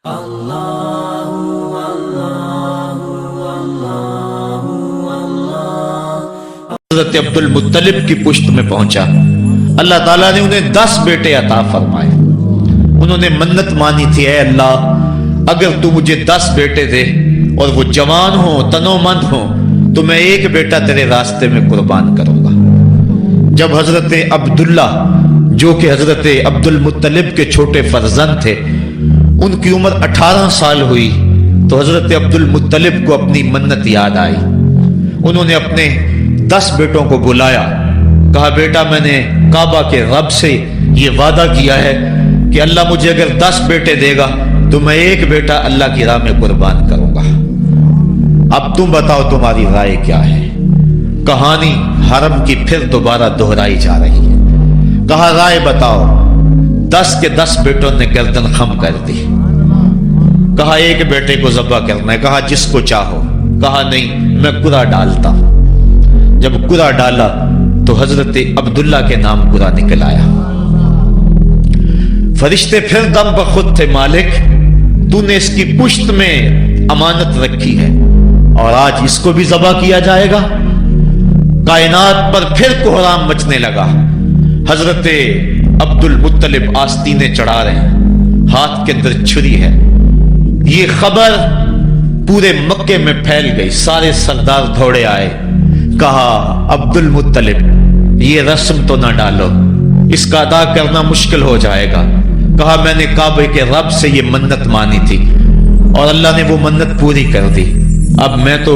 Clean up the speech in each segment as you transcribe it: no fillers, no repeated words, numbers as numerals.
حضرت عبد المطلب کی پشت میں پہنچا. اللہ تعالیٰ نے انہیں 10 بیٹے عطا فرمائے. انہوں نے منت مانی تھی، اے اللہ اگر تو مجھے 10 بیٹے دے اور وہ جوان ہوں، تنو مند ہوں، تو میں ایک بیٹا تیرے راستے میں قربان کروں گا. جب حضرت عبداللہ جو کہ حضرت عبد المطلب کے چھوٹے فرزند تھے، ان کی عمر 18 سال ہوئی تو حضرت عبد المطلب کو اپنی منت یاد آئی. انہوں نے اپنے 10 بیٹوں کو بلایا، کہا بیٹا میں نے کعبہ کے رب سے یہ وعدہ کیا ہے کہ اللہ مجھے اگر 10 بیٹے دے گا تو میں ایک بیٹا اللہ کی راہ میں قربان کروں گا. اب تم بتاؤ تمہاری رائے کیا ہے. کہانی حرم کی پھر دوبارہ دہرائی جا رہی ہے. کہا رائے بتاؤ. 10 کے 10 بیٹوں نے گردن خم کر دی. کہا ایک بیٹے کو ذبح کرنا ہے. کہا جس کو چاہو. کہا نہیں میں قرعہ ڈالتا ہوں. جب قرعہ ڈالا تو حضرت عبداللہ کے نام قرعہ نکل آیا. فرشتے پھر دم بخود تھے، مالک تو نے اس کی پشت میں امانت رکھی ہے اور آج اس کو بھی ذبح کیا جائے گا. کائنات پر پھر کوہرام مچنے لگا. حضرت عبد المطلب آستینے چڑھا رہے ہیں، ہاتھ کے اندر چھری ہے. یہ خبر پورے مکے میں پھیل گئی. سارے سردار دوڑے آئے. کہا عبد المطلب یہ رسم تو نہ ڈالو، اس کا ادا کرنا مشکل ہو جائے گا. کہا میں نے کعبے کے رب سے یہ منت مانی تھی اور اللہ نے وہ منت پوری کر دی. اب میں تو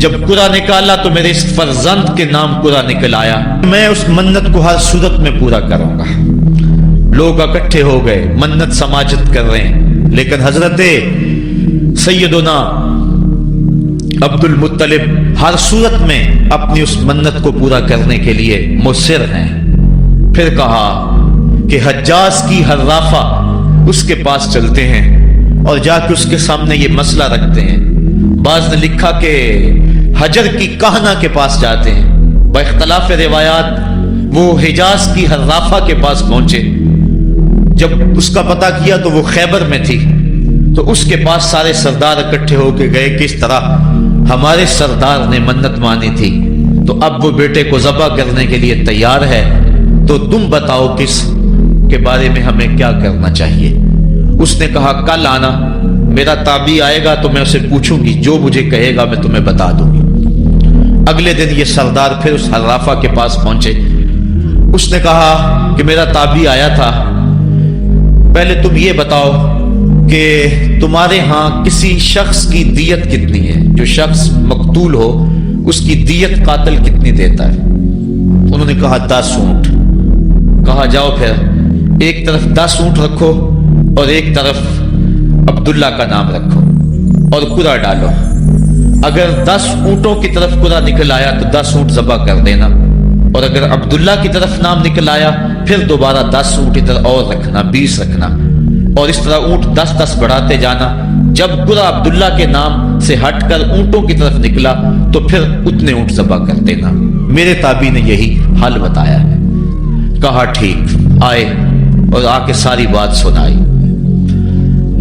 جب قرعہ نکالا تو میرے اس فرزند کے نام قرعہ نکل آیا، میں اس منت کو ہر صورت میں پورا کروں گا. لوگ اکٹھے ہو گئے، منت سماجت کر رہے ہیں، لیکن حضرت سیدنا عبد المطلب ہر صورت میں اپنی اس منت کو پورا کرنے کے لیے مصر ہیں. پھر کہا کہ حجاز کی حرافہ اس کے پاس چلتے ہیں اور جا کے اس کے سامنے یہ مسئلہ رکھتے ہیں. بعض نے لکھا کہ حجر کی کہنا کے پاس جاتے ہیں. با اختلاف روایات وہ حجاز کی حرافہ کے پاس پہنچے. جب اس کا پتہ کیا تو وہ خیبر میں تھی. تو اس کے پاس سارے سردار اکٹھے ہو کے گئے، کس طرح ہمارے سردار نے منت مانی تھی تو اب وہ بیٹے کو ذبح کرنے کے لیے تیار ہے، تو تم بتاؤ کس کے بارے میں ہمیں کیا کرنا چاہیے. اس نے کہا کل آنا، میرا تابعی آئے گا تو میں اسے پوچھوں گی، جو مجھے کہے گا میں تمہیں بتا دوں گی. اگلے دن یہ سردار پھر اس حرافہ کے پاس پہنچے. اس نے کہا کہ میرا تابعی آیا تھا، پہلے تم یہ بتاؤ کہ تمہارے ہاں کسی شخص کی دیت کتنی ہے؟ جو شخص مقتول ہو اس کی دیت قاتل کتنی دیتا ہے؟ انہوں نے کہا 10 اونٹ. کہا جاؤ پھر ایک طرف 10 اونٹ رکھو اور ایک طرف عبداللہ کا نام رکھو اور قرعہ ڈالو. اگر 10 اونٹوں کی طرف قرعہ نکل آیا تو 10 اونٹ ذبح کر دینا، اور اگر عبداللہ کی طرف نام نکل آیا پھر دوبارہ 10 اونٹ ادھر اور رکھنا، 20 رکھنا، اور اس طرح اونٹ 10-10 بڑھاتے جانا. جب قرعہ عبداللہ کے نام سے ہٹ کر اونٹوں کی طرف نکلا تو پھر اتنے اونٹ ذبح کر دینا. میرے تابعی نے یہی حل بتایا ہے. کہا ٹھیک. آئے اور آ کے ساری بات سنائی.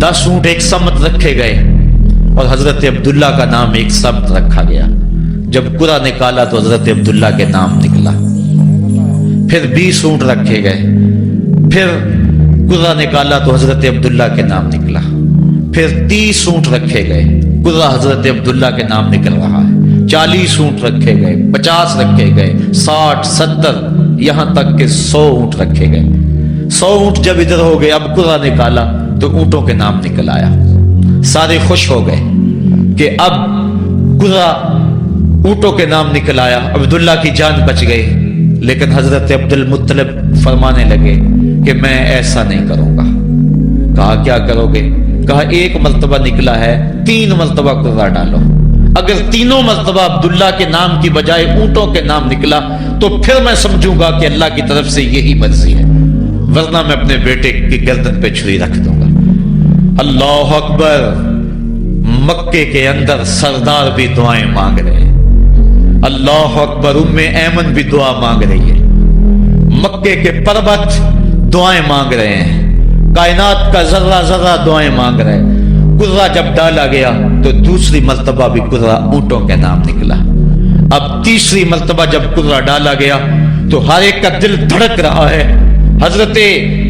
10 اونٹ ایک سمت رکھے گئے اور حضرت عبداللہ کا نام ایک سمت رکھا گیا. جب قرعہ نکالا تو حضرت عبداللہ کے نام نکلا. پھر 20 اونٹ رکھے گئے. پھر قرعہ نکالا تو حضرت عبداللہ کے نام نکلا. پھر 30 اونٹ رکھے گئے. قرعہ حضرت عبداللہ کے نام نکل رہا ہے. 40 اونٹ رکھے گئے، 50 رکھے گئے، 60، 70، یہاں تک کہ 100 اونٹ رکھے گئے. 100 اونٹ جب ادھر ہو گئے، اب قرعہ نکالا تو اونٹوں کے نام نکل آیا. سارے خوش ہو گئے کہ اب قرعہ اونٹوں کے نام نکل آیا، عبداللہ کی جان بچ گئی. لیکن حضرت عبد المطلب فرمانے لگے کہ میں ایسا نہیں کروں گا. کہا کیا کرو گے؟ کہا ایک مرتبہ نکلا ہے، 3 مرتبہ قرعہ ڈالو. اگر تینوں مرتبہ عبداللہ کے نام کی بجائے اونٹوں کے نام نکلا تو پھر میں سمجھوں گا کہ اللہ کی طرف سے یہی مرضی ہے، ورنہ میں اپنے بیٹے کی گردن پہ چھری رکھ دوں گا. اللہ اکبر. مکے کے اندر سردار بھی دعائیں مانگ رہے ہیں. اللہ اکبر. ایمن بھی دعا مانگ رہی ہے. مکے کے پربت دعائیں مانگ رہے ہیں. کائنات کا ذرہ ذرہ دعائیں مانگ رہے. قرہ جب ڈالا گیا تو دوسری مرتبہ بھی قرہ اونٹوں کے نام نکلا. اب تیسری مرتبہ جب قرہ ڈالا گیا تو ہر ایک کا دل دھڑک رہا ہے. حضرت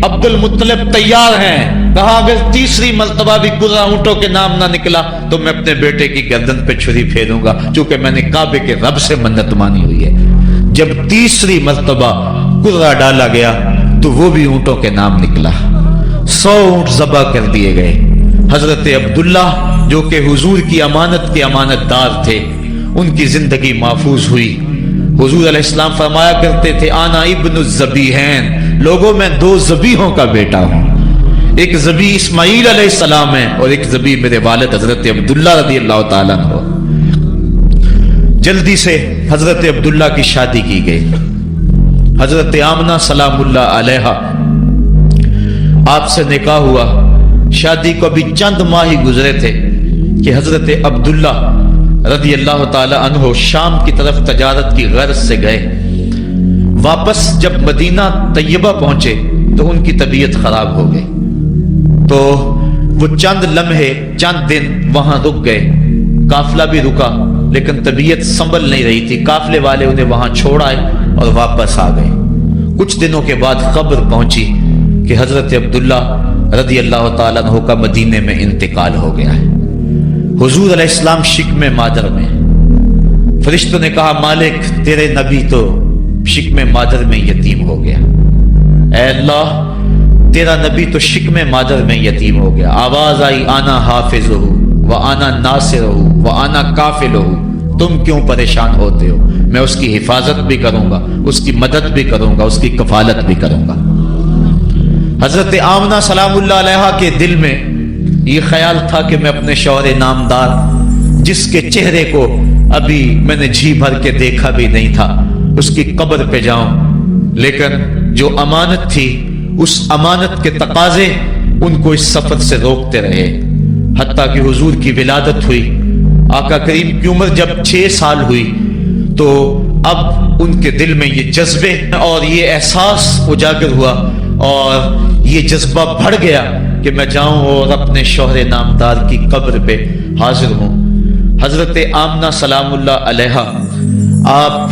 عبد المطلب تیار ہیں، کہا اگر تیسری مرتبہ بھی قرہ اونٹوں کے نام نہ نکلا تو میں اپنے بیٹے کی گردن پہ چھری پھیروں گا، چونکہ میں نے کعبے کے رب سے منت مانی ہوئی ہے. جب تیسری مرتبہ قرہ ڈالا گیا تو وہ بھی اونٹوں کے نام نکلا. 100 اونٹ ذبح کر دیے گئے. حضرت عبداللہ جو کہ حضور کی امانت کے امانت دار تھے، ان کی زندگی محفوظ ہوئی. حضور علیہ السلام فرمایا کرتے تھے آنا ابن الذبیحین، لوگوں میں 2 ذبیحوں کا بیٹا ہوں. ایک ذبیح اسماعیل علیہ السلام ہے اور ایک ذبیح میرے والد حضرت عبداللہ رضی اللہ تعالیٰ عنہ. جلدی سے حضرت عبداللہ کی شادی کی گئی. حضرت آمنہ سلام اللہ علیہا آپ سے نکاح ہوا. شادی کو ابھی چند ماہ ہی گزرے تھے کہ حضرت عبداللہ رضی اللہ تعالی عنہ شام کی طرف تجارت کی غرض سے گئے. واپس جب مدینہ طیبہ پہنچے تو ان کی طبیعت خراب ہو گئی. تو وہ چند لمحے چند دن وہاں رک گئے. قافلہ بھی رکا لیکن طبیعت سنبھل نہیں رہی تھی. قافلے والے انہیں وہاں چھوڑ آئے اور واپس آ گئے. کچھ دنوں کے بعد خبر پہنچی کہ حضرت عبداللہ رضی اللہ تعالیٰ عنہ کا مدینے میں انتقال ہو گیا ہے. حضور علیہ السلام شکم مادر میں. فرشتوں نے کہا مالک تیرے نبی تو شکم مادر میں یتیم ہو گیا. اے اللہ تیرا نبی تو شکم مادر میں یتیم ہو گیا. آواز آئی آنا حافظہ و آنا ناصرہ و آنا کافلہ، تم کیوں پریشان ہوتے ہو؟ میں اس کی حفاظت بھی کروں گا، اس کی مدد بھی کروں گا، اس کی کفالت بھی کروں گا. حضرت آمنہ سلام اللہ علیہا کے دل میں یہ خیال تھا کہ میں اپنے شوہر نامدار جس کے چہرے کو ابھی میں نے جی بھر کے دیکھا بھی نہیں تھا اس کی قبر پہ جاؤں. لیکن جو امانت تھی اس امانت کے تقاضے ان کو اس سفر سے روکتے رہے حتیٰ کہ حضور کی ولادت ہوئی. آقا کریم کی عمر جب 6 سال ہوئی تو اب ان کے دل میں یہ جذبے اور یہ احساس اجاگر ہوا اور یہ جذبہ بڑھ گیا کہ میں جاؤں اور اپنے شوہر نامدار کی قبر پہ حاضر ہوں. حضرت آمنہ سلام اللہ علیہا آپ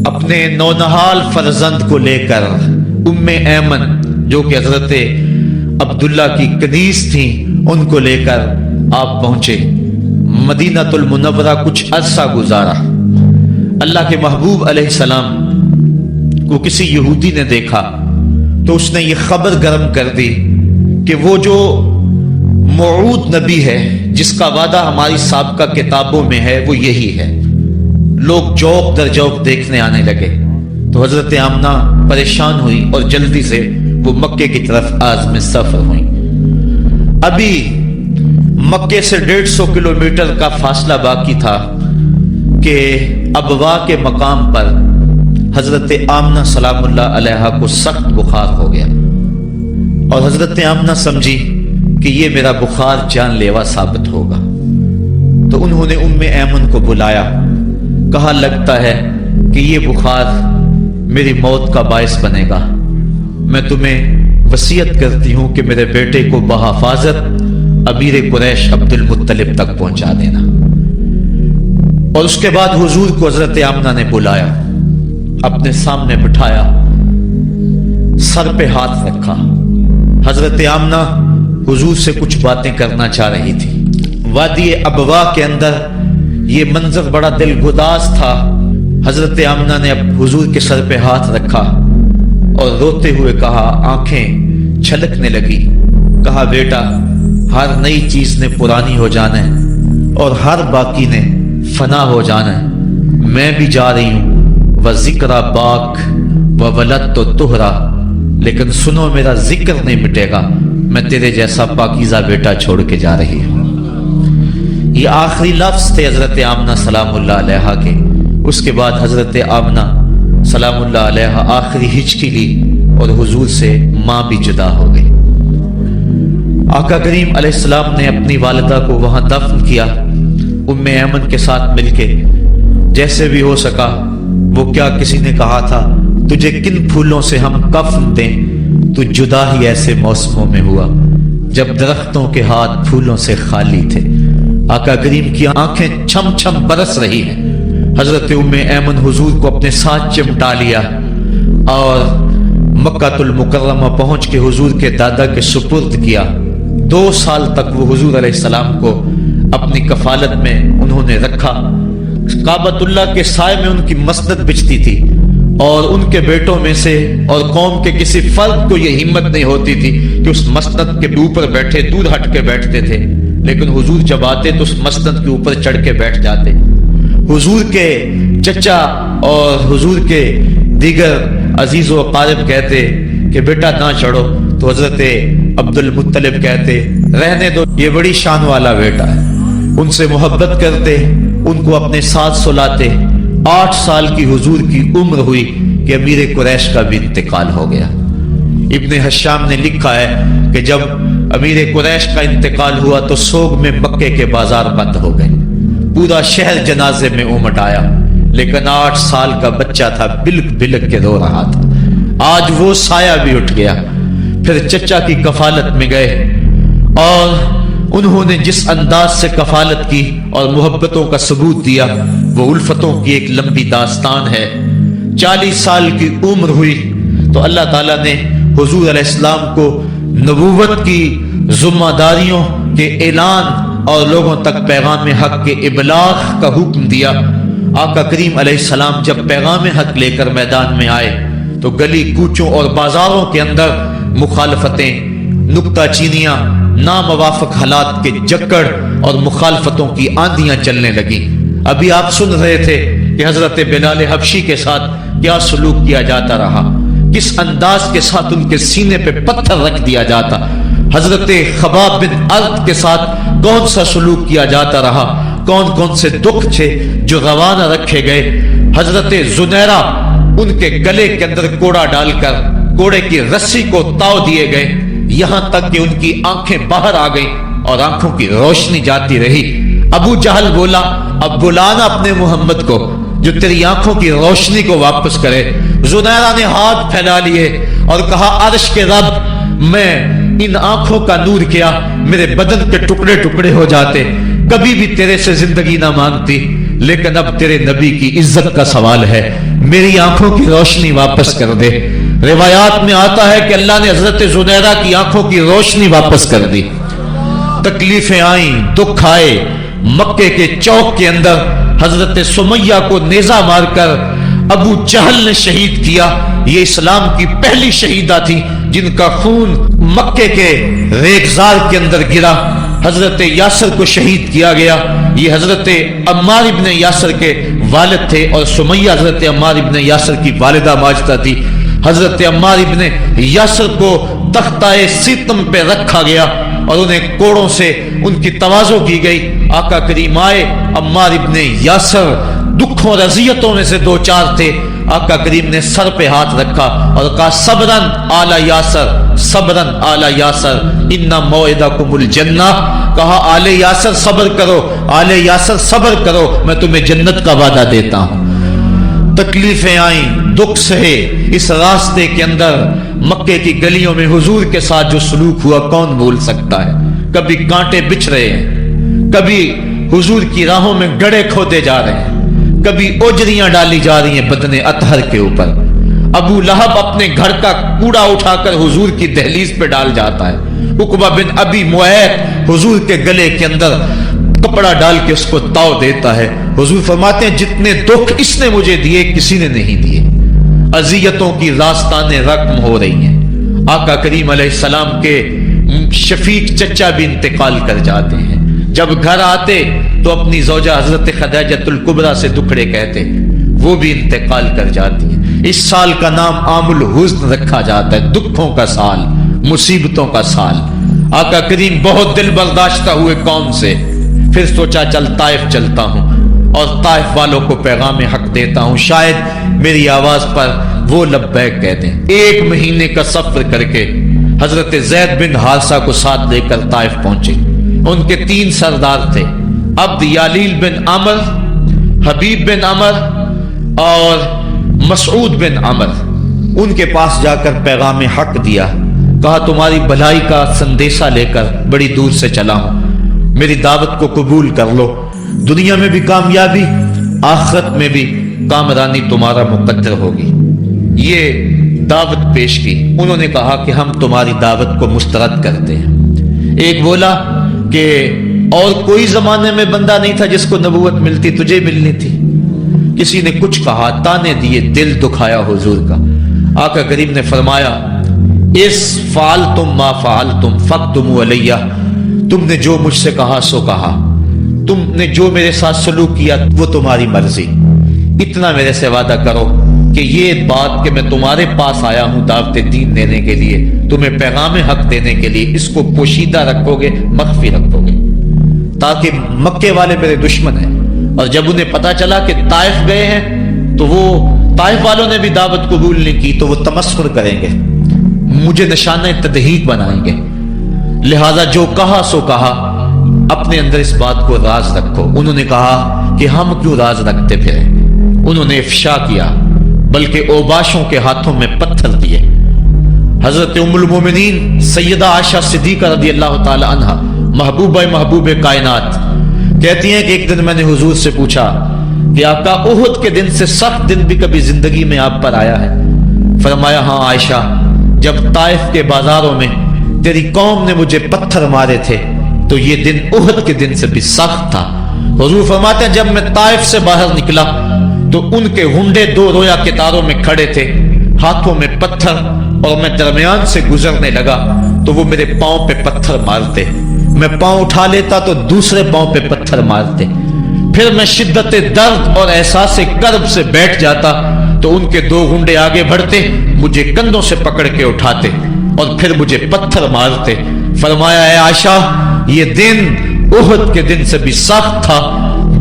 اپنے نونہال فرزند کو لے کر ام ایمن جو کہ حضرت عبداللہ کی کنیز تھیں ان کو لے کر آپ پہنچے مدینہ المنورہ. کچھ عرصہ گزارا. اللہ کے محبوب علیہ السلام کو کسی یہودی نے دیکھا تو اس نے یہ خبر گرم کر دی کہ وہ جو موعود نبی ہے جس کا وعدہ ہماری سابقہ کتابوں میں ہے وہ یہی ہے. لوگ جوق در جوق دیکھنے آنے لگے تو حضرت آمنہ پریشان ہوئی اور جلدی سے وہ مکے کی طرف عازم سفر ہوئی. ابھی مکے سے 150 کلومیٹر کا فاصلہ باقی تھا کہ ابوا کے مقام پر حضرت آمنہ سلام اللہ علیہا کو سخت بخار ہو گیا اور حضرت آمنہ سمجھی کہ یہ میرا بخار جان لیوا ثابت ہوگا. تو انہوں نے ام ایمن کو بلایا. کہا لگتا ہے کہ یہ بخار میری موت کا باعث بنے گا. میں تمہیں وصیت کرتی ہوں کہ میرے بیٹے کو بحفاظت امیر قریش عبد المطلب تک پہنچا دینا. اور اس کے بعد حضور کو حضرت آمنہ نے بلایا، اپنے سامنے بٹھایا، سر پہ ہاتھ رکھا. حضرت آمنہ حضور سے کچھ باتیں کرنا چاہ رہی تھی. وادی ابوا کے اندر یہ منظر بڑا دلگداز تھا. حضرت آمنہ نے اب حضور کے سر پہ ہاتھ رکھا اور روتے ہوئے کہا، آنکھیں چھلکنے لگی. کہا بیٹا ہر نئی چیز نے پرانی ہو جانا ہے اور ہر باقی نے فنا ہو جانا ہے. میں بھی جا رہی ہوں وذکر باک وولد تو تہرا، لیکن سنو میرا ذکر نہیں مٹے گا. میں تیرے جیسا پاکیزہ بیٹا چھوڑ کے جا رہی ہوں. یہ آخری لفظ تھے حضرت آمنہ سلام اللہ علیہا کے. اس کے بعد حضرت آمنہ سلام اللہ علیہا آخری ہچکی لی اور حضور سے ماں بھی جدا ہو گئی. آقا کریم علیہ السلام نے اپنی والدہ کو وہاں دفن کیا ام ایمن کے ساتھ مل کے جیسے بھی ہو سکا. وہ کیا کسی نے کہا تھا تجھے کن پھولوں سے ہم کفن دیں؟ تو جدا ہی ایسے موسموں میں ہوا جب درختوں کے ہاتھ پھولوں سے خالی تھے۔ آقا کریم کی آنکھیں چھم چھم برس رہی ہیں۔ حضرت ام ایمن حضور کو اپنے ساتھ چمٹا لیا اور مکہ المکرمہ پہنچ کے حضور کے دادا کے سپرد کیا۔ 2 سال تک وہ حضور علیہ السلام کو اپنی کفالت میں انہوں نے رکھا۔ کعبۃ اللہ کے سائے میں ان کی مسند بچتی تھی اور ان کے بیٹوں میں سے اور قوم کے کسی فرد کو یہ ہمت نہیں ہوتی تھی کہ اس مسند کے اوپر بیٹھے، دور ہٹ کے بیٹھتے تھے، لیکن حضور جب آتے تو اس مسند کے اوپر چڑھ کے بیٹھ جاتے۔ حضور کے چچا اور حضور کے دیگر عزیز و اقارب کہتے کہ بیٹا نہ چڑھو، تو حضرت عبد المطلب کہتے رہنے دو، یہ بڑی شان والا بیٹا ہے۔ ان سے محبت کرتے، ان کو اپنے ساتھ سلاتے۔ 8 سال کی حضور کی عمر ہوئی کہ امیر قریش کا بھی انتقال ہو گیا۔ ابن حشام نے لکھا ہے کہ جب امیر قریش کا انتقال ہوا تو سوگ میں مکے کے بازار بند ہو گئے، پورا شہر جنازے میں امٹ آیا، لیکن 8 سال کا بچہ تھا، بلک بلک کے رو رہا تھا۔ آج وہ سایہ بھی اٹھ گیا۔ پھر چچا کی کفالت میں گئے اور انہوں نے جس انداز سے کفالت کی اور محبتوں کا ثبوت دیا وہ الفتوں کی ایک لمبی داستان ہے۔ 40 سال کی عمر ہوئی تو اللہ تعالیٰ نے حضور علیہ السلام کو نبوت کی ذمہ داریوں کے اعلان اور لوگوں تک پیغام حق کے ابلاغ کا حکم دیا۔ آقا کریم علیہ السلام جب پیغام حق لے کر میدان میں آئے تو گلی کوچوں اور بازاروں کے اندر مخالفتیں، نکتہ چینیاں، ناموافق حالات کے جکڑ اور مخالفتوں کی آندیاں چلنے لگیں۔ ابھی آپ سن رہے تھے کہ حضرت بلال حبشی کے ساتھ کیا سلوک کیا جاتا رہا، کس انداز کے ساتھ ان کے سینے پہ پتھر رکھ دیا جاتا۔ حضرت خباب بن ارد کے ساتھ کون سا سلوک کیا جاتا رہا، کون کون سے دکھ تھے جو روانہ رکھے گئے۔ حضرت زنیرہ ان کے گلے کے اندر کوڑا ڈال کر کوڑے کی رسی کو تاؤ دیے گئے، یہاں تک کہ ان کی آنکھیں باہر آ گئیں اور آنکھوں کی روشنی جاتی رہی۔ ابو جہل بولا اب بلانا اپنے محمد کو جو تیری آنکھوں کی روشنی کو واپس کرے۔ زنیرہ نے ہاتھ پھیلا لیے اور کہا عرش کے رب، میں ان آنکھوں کا نور کیا میرے بدن کے ٹکڑے ٹکڑے ہو جاتے، کبھی بھی تیرے سے زندگی نہ مانگتی، لیکن اب تیرے نبی کی عزت کا سوال ہے، میری آنکھوں کی روشنی واپس کر دے۔ روایات میں آتا ہے کہ اللہ نے حضرت زنیرہ کی آنکھوں کی روشنی واپس کر دی۔ تکلیفیں آئیں، دکھ آئے۔ مکے کے چوک کے اندر حضرت سمیہ کو نیزہ مار کر ابو جہل نے شہید کیا۔ یہ اسلام کی پہلی شہیدہ تھی جن کا خون مکے کے ریگزار کے اندر گرا۔ حضرت یاسر کو شہید کیا گیا۔ یہ حضرت عمار ابن یاسر کے والد تھے اور سمیہ حضرت عمار ابن یاسر کی والدہ ماجدہ تھی۔ حضرت عمار ابن یاسر کو تختہ سیتم پہ رکھا گیا اور انہیں کوڑوں سے ان کی تواضع کی گئی۔ آقا کریم آئے، عمار ابن یاسر دکھوں اور اذیتوں میں سے 2-4 تھے۔ آقا کریم نے سر پہ ہاتھ رکھا اور کہا صبرن آل یاسر، صبرن آل یاسر ان موعدکم الجنہ۔ کہا آل یاسر صبر کرو، آل یاسر صبر کرو، میں تمہیں جنت کا وعدہ دیتا ہوں۔ تکلیفیں آئیں، دکھ سہے۔ اس راستے کے اندر مکے کی گلیوں میں حضور کے ساتھ جو سلوک ہوا کون بھول سکتا ہے۔ کبھی کانٹے بچھ رہے ہیں، کبھی حضور کی راہوں میں گڑھے کھودے جا رہے ہیں، کبھی اوجریاں ڈالی جا رہی ہیں بدن اطہر کے اوپر۔ ابو لہب اپنے گھر کا کوڑا اٹھا کر حضور کی دہلیز پہ ڈال جاتا ہے۔ عقبہ بن ابی معیط حضور کے گلے کے اندر کپڑا ڈال کے اس کو تاؤ دیتا ہے۔ حضور فرماتے ہیں جتنے دکھ اس نے مجھے دیے کسی نے نہیں دیے۔ اذیتوں کی داستانیں رقم ہو رہی ہیں۔ آقا کریم علیہ السلام کے شفیق چچا بھی انتقال کر جاتے ہیں۔ جب گھر آتے تو اپنی زوجہ حضرت خدیجہ الکبریٰ سے دکھڑے کہتے، وہ بھی انتقال کر جاتی ہیں۔ اس سال کا نام عام الحزن رکھا جاتا ہے، دکھوں کا سال، مصیبتوں کا سال۔ آقا کریم بہت دل برداشتہ ہوئے قوم سے، پھر سوچا چل طائف چلتا ہوں اور طائف والوں کو پیغام حق دیتا ہوں، شاید میری آواز پر وہ لبیک کہہ دیں۔ 1 مہینے کا سفر کر کے حضرت زید بن حارثہ کو ساتھ لے کر طائف پہنچے۔ ان کے 3 سردار تھے، عبد یالیل بن عمر، حبیب بن عمر اور مسعود بن عمر۔ ان کے پاس جا کر پیغام حق دیا۔ کہا تمہاری بھلائی کا سندیشہ لے کر بڑی دور سے چلا ہوں، میری دعوت کو قبول کر لو، دنیا میں بھی کامیابی آخرت میں بھی کامرانی تمہارا مقدر ہوگی۔ یہ دعوت پیش کی۔ انہوں نے کہا کہ ہم تمہاری دعوت کو مسترد کرتے ہیں۔ ایک بولا کہ اور کوئی زمانے میں بندہ نہیں تھا جس کو نبوت ملتی، تجھے ملنی تھی۔ کسی نے کچھ کہا، تانے دیے، دل دکھایا حضور کا۔ آقا کریم نے فرمایا اس فعلتم ما فعلتم فاقدموا علیہ، تم نے جو مجھ سے کہا سو کہا، تم نے جو میرے ساتھ سلوک کیا وہ تمہاری مرضی، اتنا میرے سے وعدہ کرو کہ یہ بات کہ میں تمہارے پاس آیا ہوں دعوت دین دینے کے لیے، تمہیں پیغام حق دینے کے لیے، اس کو پوشیدہ رکھو گے، مخفی رکھو گے، تاکہ مکے والے میرے دشمن ہیں، اور جب انہیں پتا چلا کہ طائف گئے ہیں تو وہ طائف والوں نے بھی دعوت قبول نہیں کی تو وہ تمسخر کریں گے، مجھے نشانہ تدہیق بنائیں گے، لہذا جو کہا سو کہا، اپنے اندر اس بات کو راز رکھو۔ انہوں نے کہا کہ ہم کیوں راز رکھتے پھریں؟ انہوں نے افشا کیا، بلکہ اوباشوں کے ہاتھوں میں پتھر دیے۔ حضرت ام المومنین سیدہ عائشہ صدیقہ رضی اللہ تعالی عنہا، محبوب کائنات، کہتی ہیں کہ ایک دن میں نے حضور سے پوچھا کہ آقا احد کے دن سے سخت دن بھی کبھی زندگی میں آپ پر آیا ہے؟ فرمایا ہاں عائشہ، جب طائف کے بازاروں میں تیری قوم نے مجھے پتھر مارے تھے تو یہ دن احد کے دن سے بھی سخت تھا۔ حضور فرماتے ہیں جب میں طائف سے باہر نکلا تو ان کے ہنڈے دو رویا کتاروں میں کھڑے تھے، ہاتھوں میں پتھر، اور میں درمیان سے گزرنے لگا تو وہ میرے پاؤں پہ پتھر مارتے، میں پاؤں اٹھا لیتا تو دوسرے پاؤں پہ پتھر مارتے، پھر میں شدت درد اور احساس کرب سے بیٹھ جاتا تو ان کے دو گھنڈے آگے بڑھتے، مجھے کندھوں سے پکڑ کے اٹھاتے اور پھر مجھے پتھر مارتے۔ فرمایا اے عائشہ یہ دن احد کے دن سے بھی سخت تھا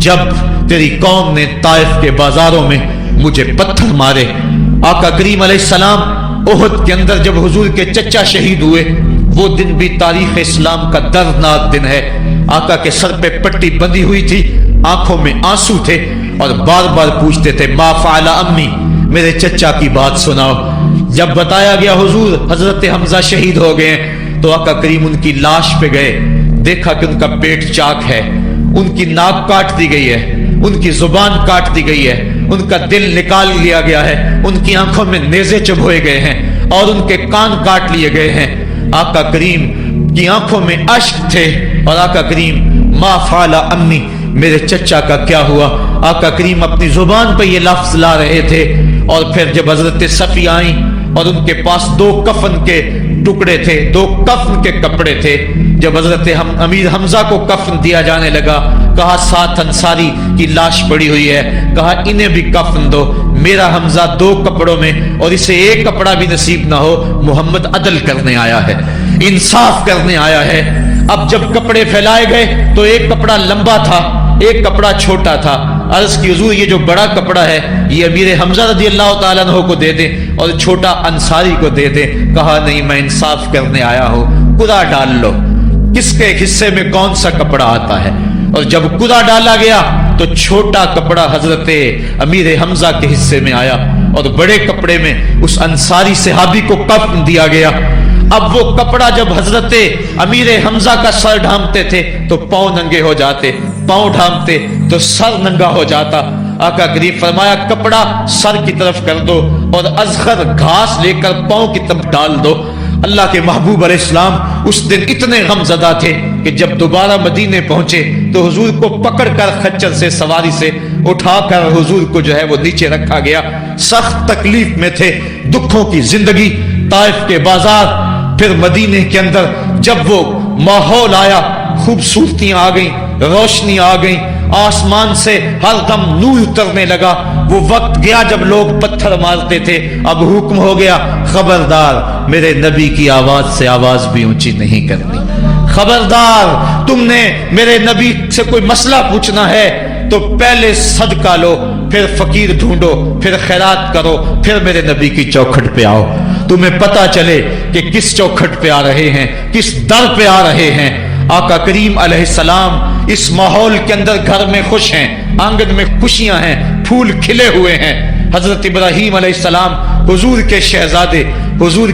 جب تیری قوم نے طائف کے بازاروں میں مجھے پتھر مارے۔ آقا کریم علیہ السلام احد کے اندر جب حضور کے چچا شہید ہوئے، وہ دن بھی تاریخ اسلام کا دردناک دن ہے۔ آقا کے سر پہ پٹی بندھی ہوئی تھی، آنکھوں میں آنسو تھے اور بار بار پوچھتے تھے ما فعل امی، میرے چچا کی بات سناؤ۔ جب بتایا گیا حضور حضرت حمزہ شہید ہو گئے تو آقا کریم ان کی لاش پہ گئے، دیکھا کہ ان کا پیٹ چاک ہے، ان کی ناک کاٹ دی گئی ہے، ان کی زبان کاٹ دی گئی ہے، ان کا دل نکال لیا گیا ہے، ان کی آنکھوں میں نیزے چبھوئے گئے ہیں اور ان کے کان کاٹ لیے گئے ہیں۔ آقا کریم کی آنکھوں میں اشک تھے اور آقا کریم ما فعل امی، میرے چچا کا کیا ہوا؟ آقا کریم اپنی زبان پہ یہ لفظ لا رہے تھے، اور پھر جب حضرت صفیہ آئیں اور ان کے پاس دو کفن کے ٹکڑے تھے، دو کفن کے کپڑے تھے، جب حضرت امیر حمزہ کو کفن دیا جانے لگا، کہا 7 انصاری کی لاش پڑی ہوئی ہے، کہا انہیں بھی کفن دو، میرا حمزہ 2 کپڑوں میں اور اسے ایک کپڑا بھی نصیب نہ ہو، محمد عدل کرنے آیا ہے، انصاف کرنے آیا ہے۔ اب جب کپڑے پھیلائے گئے تو ایک کپڑا لمبا تھا، ایک کپڑا چھوٹا تھا۔ عرض کی حضور یہ جو بڑا کپڑا ہے یہ امیر حمزہ رضی اللہ تعالیٰ عنہ کو دے دیں اور چھوٹا انصاری کو دے دیں۔ کہا نہیں، میں انصاف کرنے آیا ہوں، قرعہ ڈال لو کس کے حصے میں کون سا کپڑا آتا ہے۔ اور جب قرعہ ڈالا گیا تو چھوٹا کپڑا حضرت امیر حمزہ کے حصے میں آیا اور بڑے کپڑے میں اس انصاری صحابی کو کفن دیا گیا۔ اب وہ کپڑا جب حضرت امیر حمزہ کا سر ڈھانپتے تھے تو پاؤں ننگے ہو جاتے، پاؤں ڈھانپتے تو سر ننگا ہو جاتا۔ آقا کریم فرمایا کپڑا سر کی طرف کر دو اور ازخر گھاس لے کر پاؤں کی طرف ڈال دو۔ اللہ کے محبوب علیہ السلام اس دن اتنے غم زدہ تھے کہ جب دوبارہ مدینے پہنچے تو حضور کو پکڑ کر خچر سے سواری سے اٹھا کر حضور کو جو ہے وہ نیچے رکھا گیا۔ سخت تکلیف میں تھے، دکھوں کی زندگی، طائف کے بازار، پھر مدینے کے اندر جب وہ ماحول آیا، خوبصورتیاں آ گئیں، روشنی آ گئی، آسمان سے ہر دم نور اترنے لگا۔ وہ وقت گیا جب لوگ پتھر مارتے تھے، اب حکم ہو گیا خبردار میرے نبی کی آواز سے آواز بھی اونچی نہیں کرنی، خبردار تم نے میرے نبی سے کوئی مسئلہ پوچھنا ہے تو پہلے صدقہ لو، پھر فقیر ڈھونڈو، پھر خیرات کرو، پھر میرے نبی کی چوکھٹ پہ آؤ، تمہیں پتہ چلے کہ کس چوکھٹ پہ آ رہے ہیں، کس در پہ آ رہے ہیں۔ آقا کریم علیہ السلام اس ماحول کے اندر گھر میں خوش ہیں، آنگن میں خوشیاں ہیں، پھول کھلے ہوئے ہیں۔ حضرت ابراہیم علیہ السلام حضور کے شہزادے حضور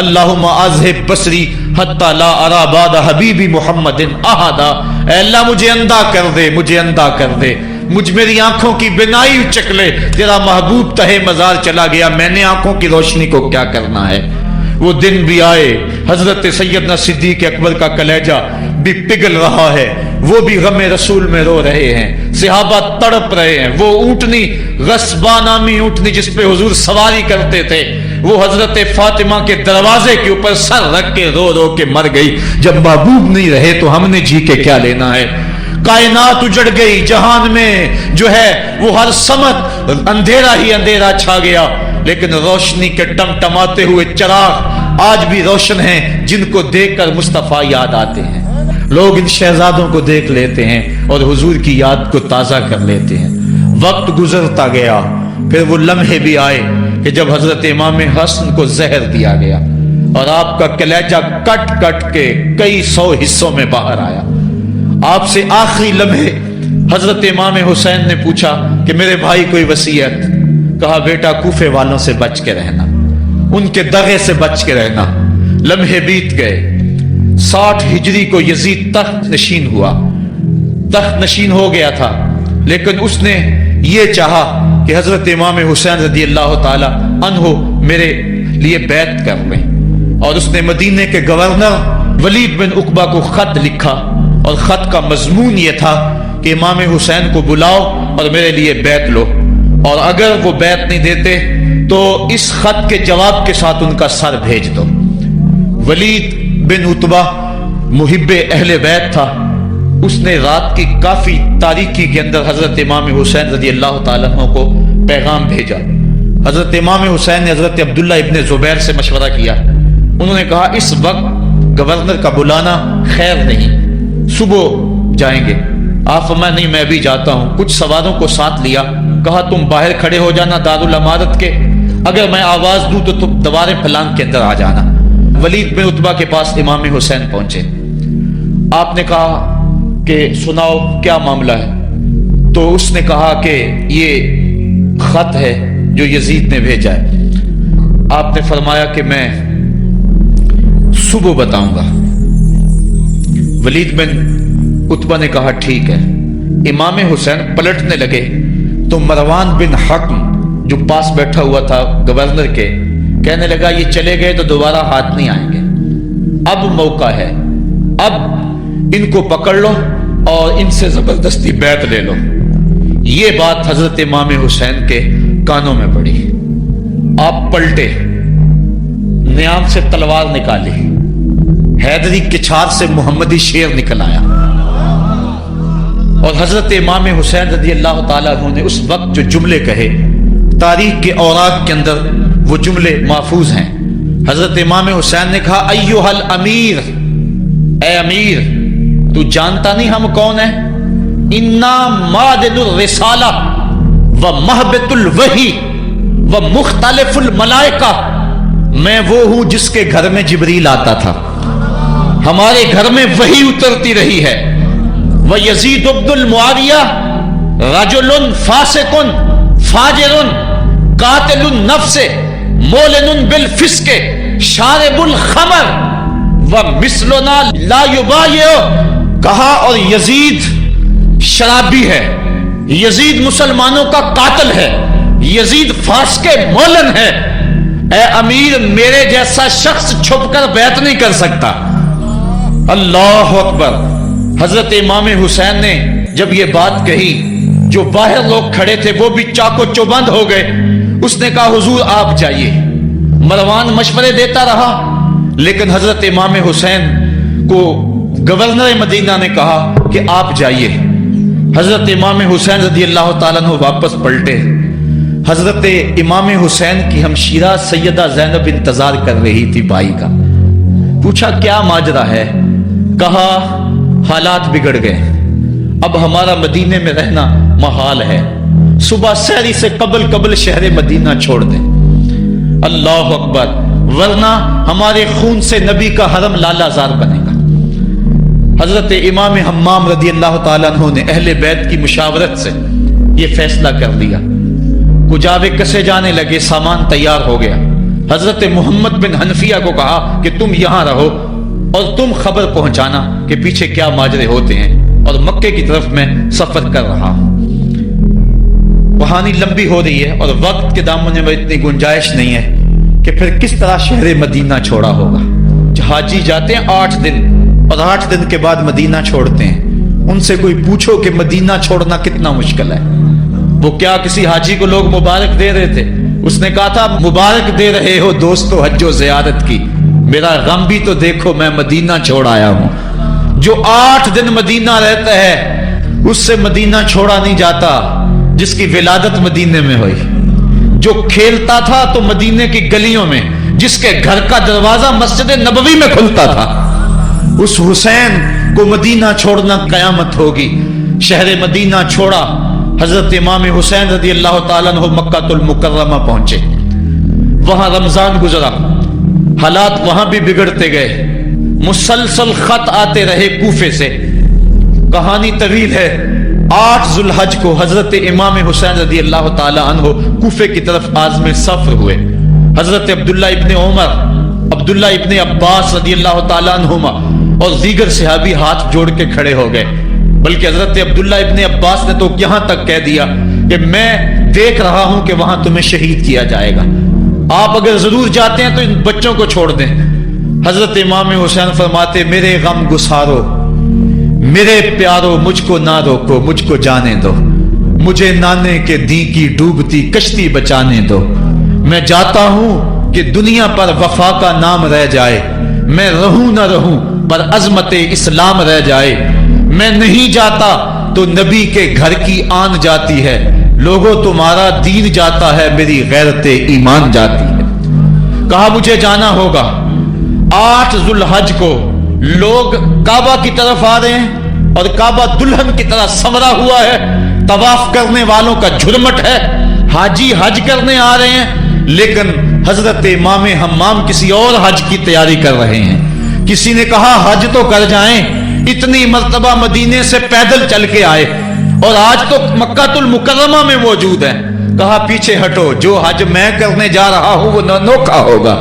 اللہم اذہب بصری حتی لا ارا بعد حبیبی محمد احدا، اے اللہ مجھے اندھا کر دے، مجھے اندھا کر دے، مجھ میری آنکھوں کی بینائی اچک لے، تیرا محبوب تہے مزار چلا گیا، میں نے آنکھوں کی روشنی کو کیا کرنا ہے۔ وہ دن بھی آئے، حضرت سیدنا صدیق اکبر کا کلیجہ بھی پگھل رہا ہے، وہ بھی غم رسول میں رو رہے ہیں، صحابہ تڑپ رہے ہیں۔ وہ اونٹنی، غصبہ نامی اونٹنی جس پہ حضور سواری کرتے تھے، وہ حضرت فاطمہ کے دروازے کے اوپر سر رکھ کے رو رو کے مر گئی۔ جب محبوب نہیں رہے تو ہم نے جی کے کیا لینا ہے۔ کائنات اجڑ گئی، جہان میں جو ہے وہ ہر سمت اندھیرا ہی اندھیرا چھا گیا، لیکن روشنی کے ٹمٹماتے ہوئے چراغ آج بھی روشن ہیں، جن کو دیکھ کر مصطفیٰ یاد آتے ہیں۔ لوگ ان شہزادوں کو دیکھ لیتے ہیں اور حضور کی یاد کو تازہ کر لیتے ہیں۔ وقت گزرتا گیا، پھر وہ لمحے بھی آئے کہ جب حضرت امام حسن کو زہر دیا گیا اور آپ کا کلیجہ کٹ کٹ کے کئی سو حصوں میں باہر آیا۔ آپ سے آخری لمحے حضرت امام حسین نے پوچھا کہ میرے بھائی کوئی وصیت؟ کہا بیٹا کوفے والوں سے بچ کے رہنا، ان کے دغے سے بچ کے رہنا۔ لمحے بیت گئے، 60 ہجری کو یزید تخت نشین ہوا، تخت نشین ہو گیا تھا، لیکن اس نے یہ چاہا کہ حضرت امام حسین رضی اللہ تعالی عنہ میرے لیے بیعت کر لیں، اور اس نے مدینے کے گورنر ولید بن عقبہ کو خط لکھا، اور خط کا مضمون یہ تھا کہ امام حسین کو بلاؤ اور میرے لیے بیعت لو، اور اگر وہ بیعت نہیں دیتے تو اس خط کے جواب کے ساتھ ان کا سر بھیج دو۔ ولید بن عتبہ محب اہل بیت تھا، اس نے رات کی کافی تاریکی کے اندر حضرت امام حسین رضی اللہ تعالیٰ عنہ کو پیغام بھیجا۔ حضرت امام حسین نے حضرت عبداللہ ابن زبیر سے مشورہ کیا، انہوں نے کہا اس وقت گورنر کا بلانا خیر نہیں، صبح جائیں گے۔ آپ فرمایا نہیں میں بھی جاتا ہوں۔ کچھ سواروں کو ساتھ لیا، کہا تم باہر کھڑے ہو جانا دارالامارت کے، اگر میں آواز دوں تو تم دوارے پھلانگ کے اندر آ جانا۔ ولید بن عتبہ کے پاس امام حسین پہنچے، آپ نے کہا کہ سناؤ کیا معاملہ ہے؟ تو اس نے کہا کہ یہ خط ہے جو یزید نے بھیجا ہے۔ آپ نے فرمایا کہ میں صبح بتاؤں گا۔ ولید بن عتبہ نے کہا ٹھیک ہے۔ امام حسین پلٹنے لگے تو مروان بن حکم جو پاس بیٹھا ہوا تھا گورنر کے، کہنے لگا یہ چلے گئے تو دوبارہ ہاتھ نہیں آئیں گے، اب موقع ہے، اب ان کو پکڑ لو اور ان سے زبردستی بیعت لے لو۔ یہ بات حضرت امام حسین کے کانوں میں پڑی، آپ پلٹے، نیام سے تلوار نکالی، حیدری کچھار سے محمدی شیر نکل آیا، اور حضرت امام حسین رضی اللہ تعالیٰ عنہ نے اس وقت جو جملے کہے، تاریخ کے اوراق کے اندر وہ جملے محفوظ ہیں۔ حضرت امام حسین نے کہا ایھا الامیر، اے امیر تو جانتا نہیں ہم کون ہیں؟ انا مادن الرسالہ و محبت الوحی و مختلف الملائکہ، میں وہ ہوں جس کے گھر میں جبریل آتا تھا، ہمارے گھر میں وحی اترتی رہی ہے۔ وَيَزِيدُ بْنُ الْمُعَاوِيَةِ رَجُلٌ فَاسِقٌ فَاجِرٌ قَاتِلُ النَّفْسِ مُعْلِنٌ بِالْفِسْقِ شَارِبُ الْخَمْرِ وَمِثْلُنَا لَا يُبَايِعُ، کہا اور یزید شرابی ہے، یزید مسلمانوں کا قاتل ہے، یزید فاسق مولن ہے، اے امیر میرے جیسا شخص چھپ کر بیعت نہیں کر سکتا۔ اللہ اکبر۔ حضرت امام حسین نے جب یہ بات کہی، جو باہر لوگ کھڑے تھے وہ بھی چاقو چوبند ہو گئے۔ اس نے کہا حضور آپ جائیے۔ مروان مشورے دیتا رہا، لیکن حضرت امام حسین کو گورنر مدینہ نے کہا کہ آپ جائیے۔ حضرت امام حسین رضی اللہ تعالیٰ عنہ واپس پلٹے۔ حضرت امام حسین کی ہمشیرہ سیدہ زینب انتظار کر رہی تھی بھائی کا۔ پوچھا کیا ماجرا ہے؟ کہا حالات بگڑ گئے، اب ہمارا مدینے میں رہنا محال ہے، صبح سحری سے قبل شہر مدینہ چھوڑ دیں۔ اللہ اکبر، ورنہ ہمارے خون سے نبی کا حرم لالا زار بنے گا۔ حضرت امام حمام رضی اللہ تعالیٰ عنہ نے اہل بیت کی مشاورت سے یہ فیصلہ کر لیا۔ کجاوے کسے جانے لگے، سامان تیار ہو گیا، حضرت محمد بن حنفیہ کو کہا کہ تم یہاں رہو اور تم خبر پہنچانا کہ پیچھے کیا ماجرے ہوتے ہیں، اور مکے کی طرف میں سفر کر رہا ہوں۔ کہانی لمبی ہو رہی ہے اور وقت کے دامن میں اتنی گنجائش نہیں ہے کہ پھر کس طرح شہر مدینہ چھوڑا ہوگا۔ حاجی جاتے ہیں 8 دن اور 8 دن کے بعد مدینہ چھوڑتے ہیں۔ ان سے کوئی پوچھو کہ مدینہ چھوڑنا کتنا مشکل ہے۔ وہ کیا کسی حاجی کو لوگ مبارک دے رہے تھے؟ اس نے کہا تھا مبارک دے رہے ہو دوستو حج و زیارت کی، میرا غم بھی تو دیکھو، میں مدینہ چھوڑ آیا ہوں۔ جو 8 دن مدینہ رہتا ہے اس سے مدینہ چھوڑا نہیں جاتا جس کی ولادت مدینے میں ہوئی، جو کھیلتا تھا تو مدینے کی گلیوں میں، جس کے گھر کا دروازہ مسجد نبوی میں کھلتا تھا، اس حسین کو مدینہ چھوڑنا قیامت ہوگی۔ شہر مدینہ چھوڑا، حضرت امام حسین رضی اللہ تعالیٰ عنہ مکہ المکرمہ پہنچے۔ وہاں رمضان گزرا، حالات وہاں بھی بگڑتے گئے، مسلسل خط آتے رہے کوفے سے۔ کہانی طویل ہے۔ 8 ذوالحج کو حضرت امام حسین رضی اللہ تعالیٰ عنہ کوفے کی طرف عازم سفر ہوئے۔ حضرت عبداللہ ابن عمر، عبداللہ ابن عباس رضی اللہ تعالیٰ عنہما اور دیگر صحابی ہاتھ جوڑ کے کھڑے ہو گئے، بلکہ حضرت عبداللہ ابن عباس نے تو یہاں تک کہہ دیا کہ میں دیکھ رہا ہوں کہ وہاں تمہیں شہید کیا جائے گا، آپ اگر ضرور جاتے ہیں تو ان بچوں کو چھوڑ دیں۔ حضرت امام حسین فرماتے میرے غم گسارو، میرے پیارو مجھ کو نہ روکو، مجھ کو جانے دو، مجھے نانے کے دی کی ڈوبتی کشتی بچانے دو۔ میں جاتا ہوں کہ دنیا پر وفا کا نام رہ جائے، میں رہوں نہ رہوں پر عظمت اسلام رہ جائے۔ میں نہیں جاتا تو نبی کے گھر کی آن جاتی ہے، لوگوں تمہارا دین جاتا ہے، میری غیرت ایمان جاتی ہے۔ کہا مجھے جانا ہوگا۔ 8 ذوالحج کو لوگ کعبہ کی طرف آ رہے ہیں اور کعبہ دلہن کی طرح سنورا ہوا ہے، طواف کرنے والوں کا جھرمٹ ہے، حاجی حج کرنے آ رہے ہیں، لیکن حضرت امام حمام کسی اور حج کی تیاری کر رہے ہیں۔ کسی نے کہا حج تو کر جائیں، اتنی مرتبہ مدینے سے پیدل چل کے آئے اور آج تو مکہ المکرمہ میں موجود ہے۔ کہا پیچھے ہٹو، جو حج میں کرنے جا رہا ہوں وہ انوکھا ہوگا،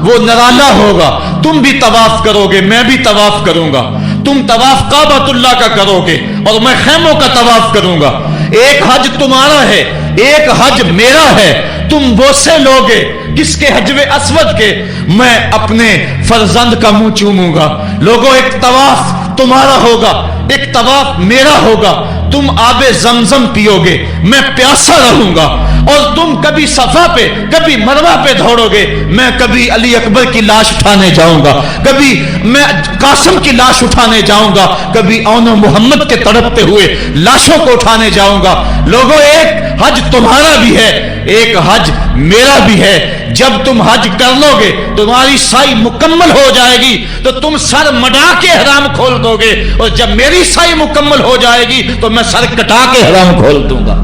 وہ نرالا ہوگا، تم بھی طواف کرو گے، میں بھی طواف کروں گا، تم طواف کعبۃ اللہ کا کرو گے اور میں خیموں کا طواف کروں گا۔ ایک حج تمہارا ہے، ایک حج میرا ہے، تم وہ سے لوگے کس کے حجر اسود کے، میں اپنے فرزند کا منہ چوموں گا۔ لوگوں ایک طواف تمہارا ہوگا، ایک طواف میرا ہوگا، تم آب زمزم پیو گے، میں پیاسا رہوں گا، اور تم کبھی صفا پہ کبھی مروہ پہ دوڑو گے، میں کبھی علی اکبر کی لاش اٹھانے جاؤں گا، کبھی میں قاسم کی لاش اٹھانے جاؤں گا، کبھی اون محمد کے تڑپتے ہوئے لاشوں کو اٹھانے جاؤں گا۔ لوگوں ایک حج تمہارا بھی ہے، ایک حج میرا بھی ہے۔ جب تم حج کر لو گے تمہاری سائی مکمل ہو جائے گی تو تم سر مڈا کے احرام کھول دو گے، اور جب میری سائی مکمل ہو جائے گی تو میں سر کٹا کے احرام کھول دوں گا۔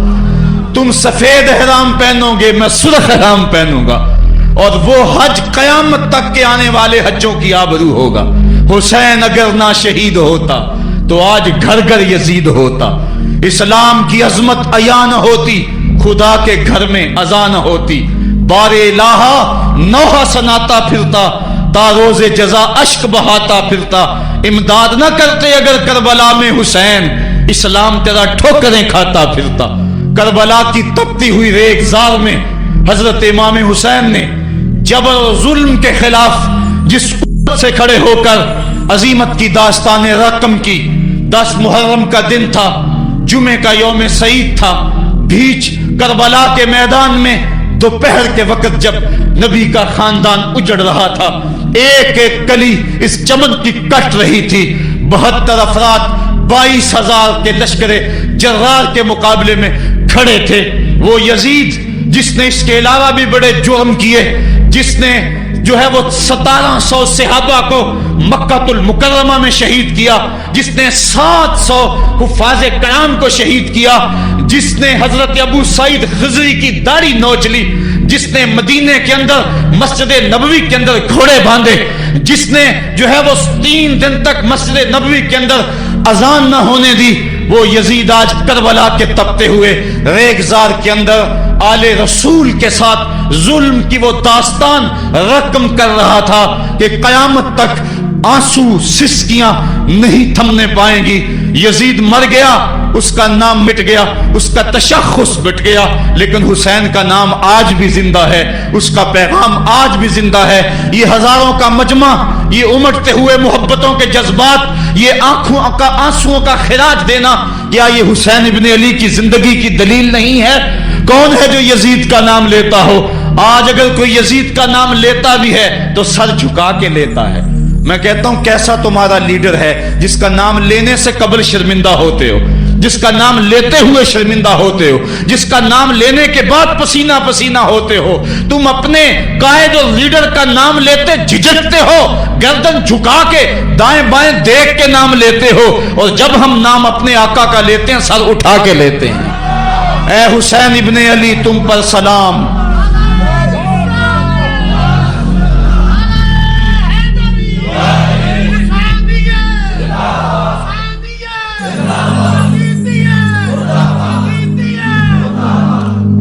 تم سفید احرام پہنو گے، میں سرخ احرام پہنوں گا، اور وہ حج قیامت تک کے آنے والے حجوں کی آبرو ہوگا۔ حسین اگر نہ شہید ہوتا تو آج گھر گھر یزید ہوتا، اسلام کی عظمت عیاں نہ ہوتی، خدا کے گھر میں اذان ہوتی، بار الہ نوحہ سناتا پھرتا، تا روز جزا اشک بہاتا پھرتا۔ امداد نہ کرتے اگر کربلا میں حسین، اسلام تیرا ٹھوکریں کھاتا پھرتا۔ کربلا کی تپتی ہوئی ریگزار میں حضرت امام حسین نے جبر و ظلم کے خلاف جس قوت سے کھڑے ہو کر عظیمت کی داستان رقم کی۔ 10 محرم کا دن تھا، جمعے کا یوم سعید تھا، بھیچ کربلا کے میدان میں دوپہر کے وقت جب نبی کا خاندان اجڑ رہا تھا، ایک ایک کلی اس چمن کی کٹ رہی تھی۔ 72 افراد 22,000 کے لشکر جرار کے مقابلے میں کھڑے تھے۔ وہ یزید جس نے اس کے علاوہ بھی بڑے جرم کیے، جس نے جو ہے وہ 1700 صحابہ کو مکہ المکرمہ میں شہید کیا، جس نے 700 حفاظ کرام کو شہید کیا، جس نے حضرت ابو سعید خضری کی داڑھی نوچ لی، جس نے مدینے کے اندر مسجد نبوی کے اندر گھوڑے باندھے، جس نے جو ہے وہ 3 دن تک مسجد نبوی کے اندر اذان نہ ہونے دی، وہ یزید آج کربلا کے تپتے ہوئے ریگزار کے اندر آل رسول کے ساتھ ظلم کی وہ داستان رقم کر رہا تھا کہ قیامت تک آنسو سسکیاں نہیں تھمنے پائیں گی. یزید مر گیا، اس کا نام مٹ گیا، اس کا تشخص مٹ گیا، لیکن حسین کا نام آج بھی زندہ ہے، اس کا پیغام آج بھی زندہ ہے. یہ ہزاروں کا مجمع، یہ امٹتے ہوئے محبتوں کے جذبات، یہ آنکھوں کا آنسوؤں کا خراج دینا، کیا یہ حسین ابن علی کی زندگی کی دلیل نہیں ہے؟ کون ہے جو یزید کا نام لیتا ہو؟ آج اگر کوئی یزید کا نام لیتا بھی ہے تو سر جھکا کے لیتا ہے. میں کہتا ہوں کیسا تمہارا لیڈر ہے جس کا نام لینے سے قبل شرمندہ ہوتے ہو، جس کا نام لیتے ہوئے شرمندہ ہوتے ہو، جس کا نام لینے کے بعد پسینہ پسینہ ہوتے ہو. تم اپنے قائد اور لیڈر کا نام لیتے جھجکتے ہو، گردن جھکا کے دائیں بائیں دیکھ کے نام لیتے ہو، اور جب ہم نام اپنے آقا کا لیتے ہیں سر اٹھا کے لیتے ہیں. اے حسین ابن علی تم پر سلام.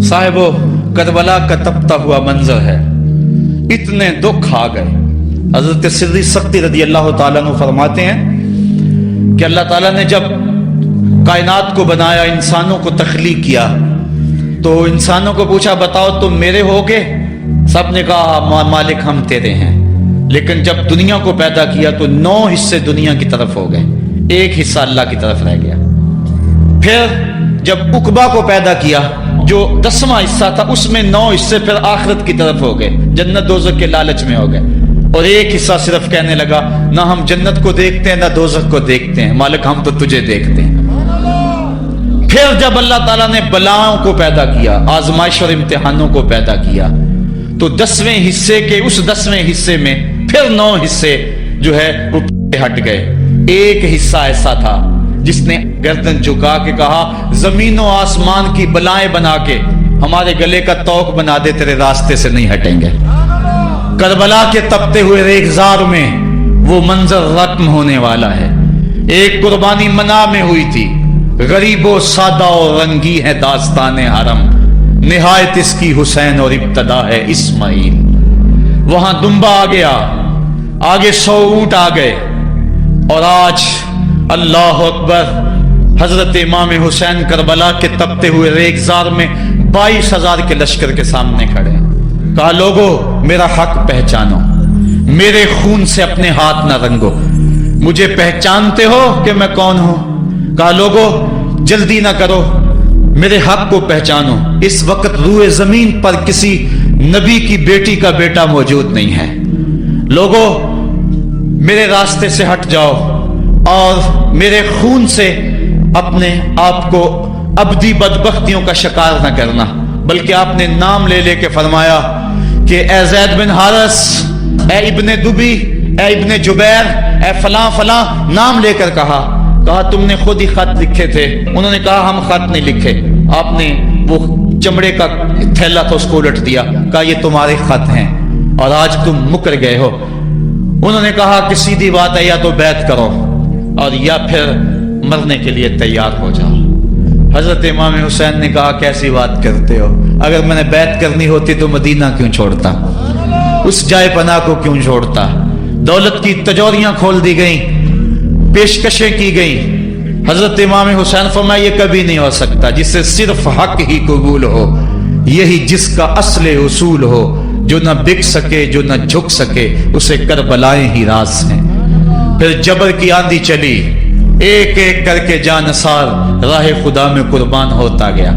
صاحبو، کربلا کا تپتا ہوا منظر ہے، اتنے دکھ آ گئے. حضرت سری سختی رضی اللہ تعالیٰ عنہ فرماتے ہیں کہ اللہ تعالیٰ نے جب کائنات کو بنایا، انسانوں کو تخلیق کیا، تو انسانوں کو پوچھا بتاؤ تم میرے ہوگے؟ سب نے کہا مالک ہم تیرے ہیں. لیکن جب دنیا کو پیدا کیا تو 9 حصے دنیا کی طرف ہو گئے، 1 حصہ اللہ کی طرف رہ گیا. پھر جب عقبہ کو پیدا کیا جو 10واں حصہ تھا، اس میں 9 حصے پھر آخرت کی طرف ہو گئے، جنت دوزخ کے لالچ میں ہو گئے، اور 1 حصہ صرف کہنے لگا نہ ہم جنت کو دیکھتے ہیں نہ دوزخ کو دیکھتے ہیں، مالک ہم تو تجھے دیکھتے ہیں. پھر جب اللہ تعالیٰ نے بلاؤں کو پیدا کیا، آزمائش اور امتحانوں کو پیدا کیا، تو 10ویں حصے کے اس 10ویں حصے میں پھر 9 حصے جو ہے وہ ہٹ گئے. 1 حصہ ایسا تھا جس نے گردن جھکا کے کہا زمین و آسمان کی بلائیں بنا کے ہمارے گلے کا توق بنا دے، تیرے راستے سے نہیں ہٹیں گے. کربلا کے تپتے ہوئے ریگزار میں وہ منظر رقم ہونے والا ہے. ایک قربانی منا میں ہوئی تھی، غریب و سادہ اور رنگی ہے داستان حرم، نہایت اس کی حسین اور ابتدا ہے اسماعیل. وہاں دمبا آ گیا، آگے 100 اونٹ آ گئے، اور آج اللہ اکبر حضرت امام حسین کربلا کے تپتے ہوئے ریگزار میں 22,000 کے لشکر کے سامنے کھڑے. کہا لوگو میرا حق پہچانو، میرے خون سے اپنے ہاتھ نہ رنگو، مجھے پہچانتے ہو کہ میں کون ہوں؟ کہا لوگو جلدی نہ کرو، میرے حق کو پہچانو. اس وقت روئے زمین پر کسی نبی کی بیٹی کا بیٹا موجود نہیں ہے. لوگو میرے راستے سے ہٹ جاؤ اور میرے خون سے اپنے آپ کو ابدی بدبختیوں کا شکار نہ کرنا. بلکہ آپ نے نام لے لے کے فرمایا کہ اے زید بن حارث، اے ابن دبی، اے ابن جبیر، اے فلاں فلاں، نام لے کر کہا تم نے خود ہی خط لکھے تھے. انہوں نے کہا ہم خط نہیں لکھے. آپ نے وہ چمڑے کا تھیلا تھا اس کو الٹ دیا، کہا یہ تمہارے خط ہیں اور آج تم مکر گئے ہو. انہوں نے کہا کہ سیدھی بات ہے، یا تو بیعت کرو اور یا پھر مرنے کے لیے تیار ہو جاؤ. حضرت امام حسین نے کہا کیسی بات کرتے ہو، اگر میں نے بیعت کرنی ہوتی تو مدینہ کیوں چھوڑتا، اس جائے پناہ کو کیوں چھوڑتا. دولت کی تجوریاں کھول دی گئیں، پیشکشیں کی گئیں. حضرت امام حسین فرمایا یہ کبھی نہیں ہو سکتا، جسے صرف حق ہی قبول ہو، یہی جس کا اصل اصول ہو، جو نہ بک سکے جو نہ جھک سکے، اسے کربلائیں ہی راز ہیں. پھر جبر کی آندھی چلی، ایک ایک کر کے جانثار راہ خدا میں قربان ہوتا گیا.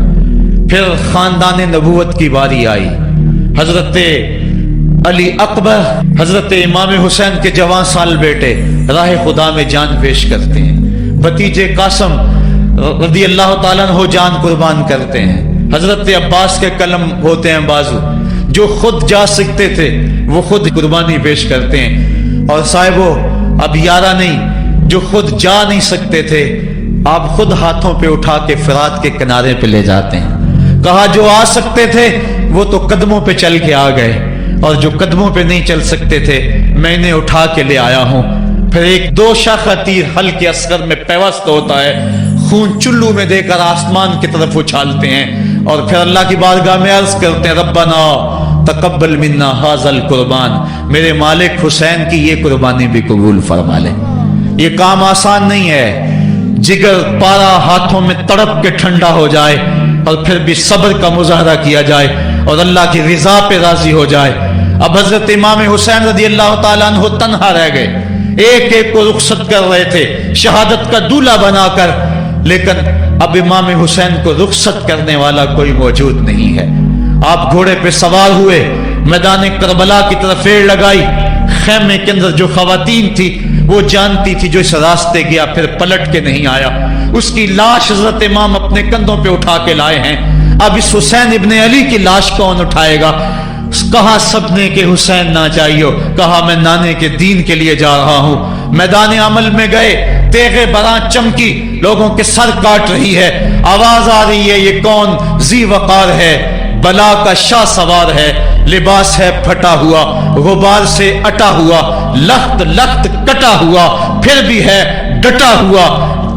پھر خاندان نبوت کی باری آئی. حضرت علی اکبر حضرت امام حسین کے جوان سال بیٹے راہ خدا میں جان پیش کرتے ہیں. بھتیجے قاسم رضی اللہ تعالیٰ عنہ جان قربان کرتے ہیں. حضرت عباس کے قلم ہوتے ہیں بازو، جو خود جا سکتے تھے وہ خود قربانی پیش کرتے ہیں. اور صاحبو اب یارہ نہیں، جو خود جا نہیں سکتے تھے آپ خود ہاتھوں پہ اٹھا کے فرات کے کنارے پہ لے جاتے ہیں. کہا جو آ سکتے تھے وہ تو قدموں پہ چل کے آ گئے، اور جو قدموں پہ نہیں چل سکتے تھے میں نے اٹھا کے لے آیا ہوں. پھر ایک 2 شاخہ تیر ہلکے اصغر میں پیوست ہوتا ہے، خون چلو میں دے کر آسمان کی طرف اچھالتے ہیں اور پھر اللہ کی بارگاہ میں عرض کرتے ہیں ربنا تقبل منا حاذل قربان، میرے مالک حسین کی یہ قربانی بھی قبول فرما لے۔ یہ کام آسان نہیں ہے، جگر پارا ہاتھوں میں تڑپ کے ٹھنڈا ہو جائے اور پھر بھی صبر کا مظاہرہ کیا جائے اور اللہ کی رضا پہ راضی ہو جائے۔ اب حضرت امام حسین رضی اللہ تعالیٰ عنہ تنہا رہ گئے، ایک ایک کو رخصت کر رہے تھے شہادت کا دولہا بنا کر، لیکن اب امام حسین کو رخصت کرنے والا کوئی موجود نہیں ہے۔ آپ گھوڑے پہ سوار ہوئے، میدان کربلا کی طرف ایڑ لگائی، خیمے کے اندر جو خواتین تھی وہ جانتی تھی جو اس راستے گیا پھر پلٹ کے نہیں آیا، اس کی لاش حضرت امام اپنے کندھوں پہ اٹھا کے لائے ہیں۔ اب اس حسین ابن علی کی لاش کون اٹھائے گا؟ کہا سب نے کہ حسین نہ چاہیے، کہا میں نانے کے دین کے لیے جا رہا ہوں۔ میدان عمل میں گئے، تیغ براں چمکی، لوگوں کے سر کاٹ رہی ہے، آواز آ رہی ہے یہ کون ذی وقار ہے، بلا کا شاہ سوار ہے، لباس ہے پھٹا ہوا، غبار سے اٹا ہوا، لخت لخت کٹا ہوا، پھر بھی ہے ڈٹا ہوا،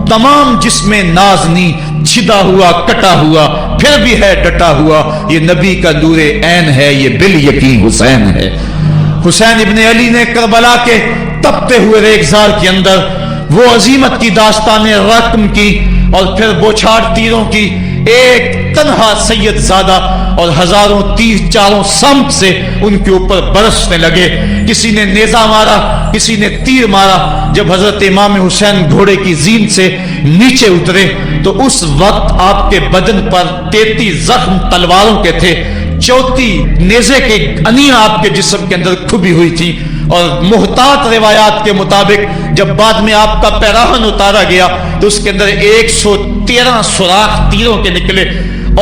تمام جسم نازنی چھدا ہوا کٹا ہوا، پھر بھی ہے ڈٹا ہوا، یہ نبی کا نور عین ہے، یہ بال یقین حسین ہے۔ حسین ابن علی نے کربلا کے تپتے ہوئے ریگزار کے اندر وہ عظیمت کی داستان رقم کی اور پھر بوچھاڑ تیروں کی، ایک تنہا سید زادہ اور ہزاروں تیر چاروں سمت سے ان کے اوپر برسنے لگے، کسی نے نیزہ مارا، کسی نے تیر مارا۔ جب حضرت امام حسین گھوڑے کی زین سے نیچے اترے تو اس وقت آپ کے بدن پر 33 زخم تلواروں کے تھے، 34 نیزے کے انیاں آپ کے جسم کے اندر کھبی ہوئی تھی، اور محتاط روایات کے مطابق جب بعد میں آپ کا پیراہن اتارا گیا تو اس کے اندر 113 سوراخ تیروں کے نکلے،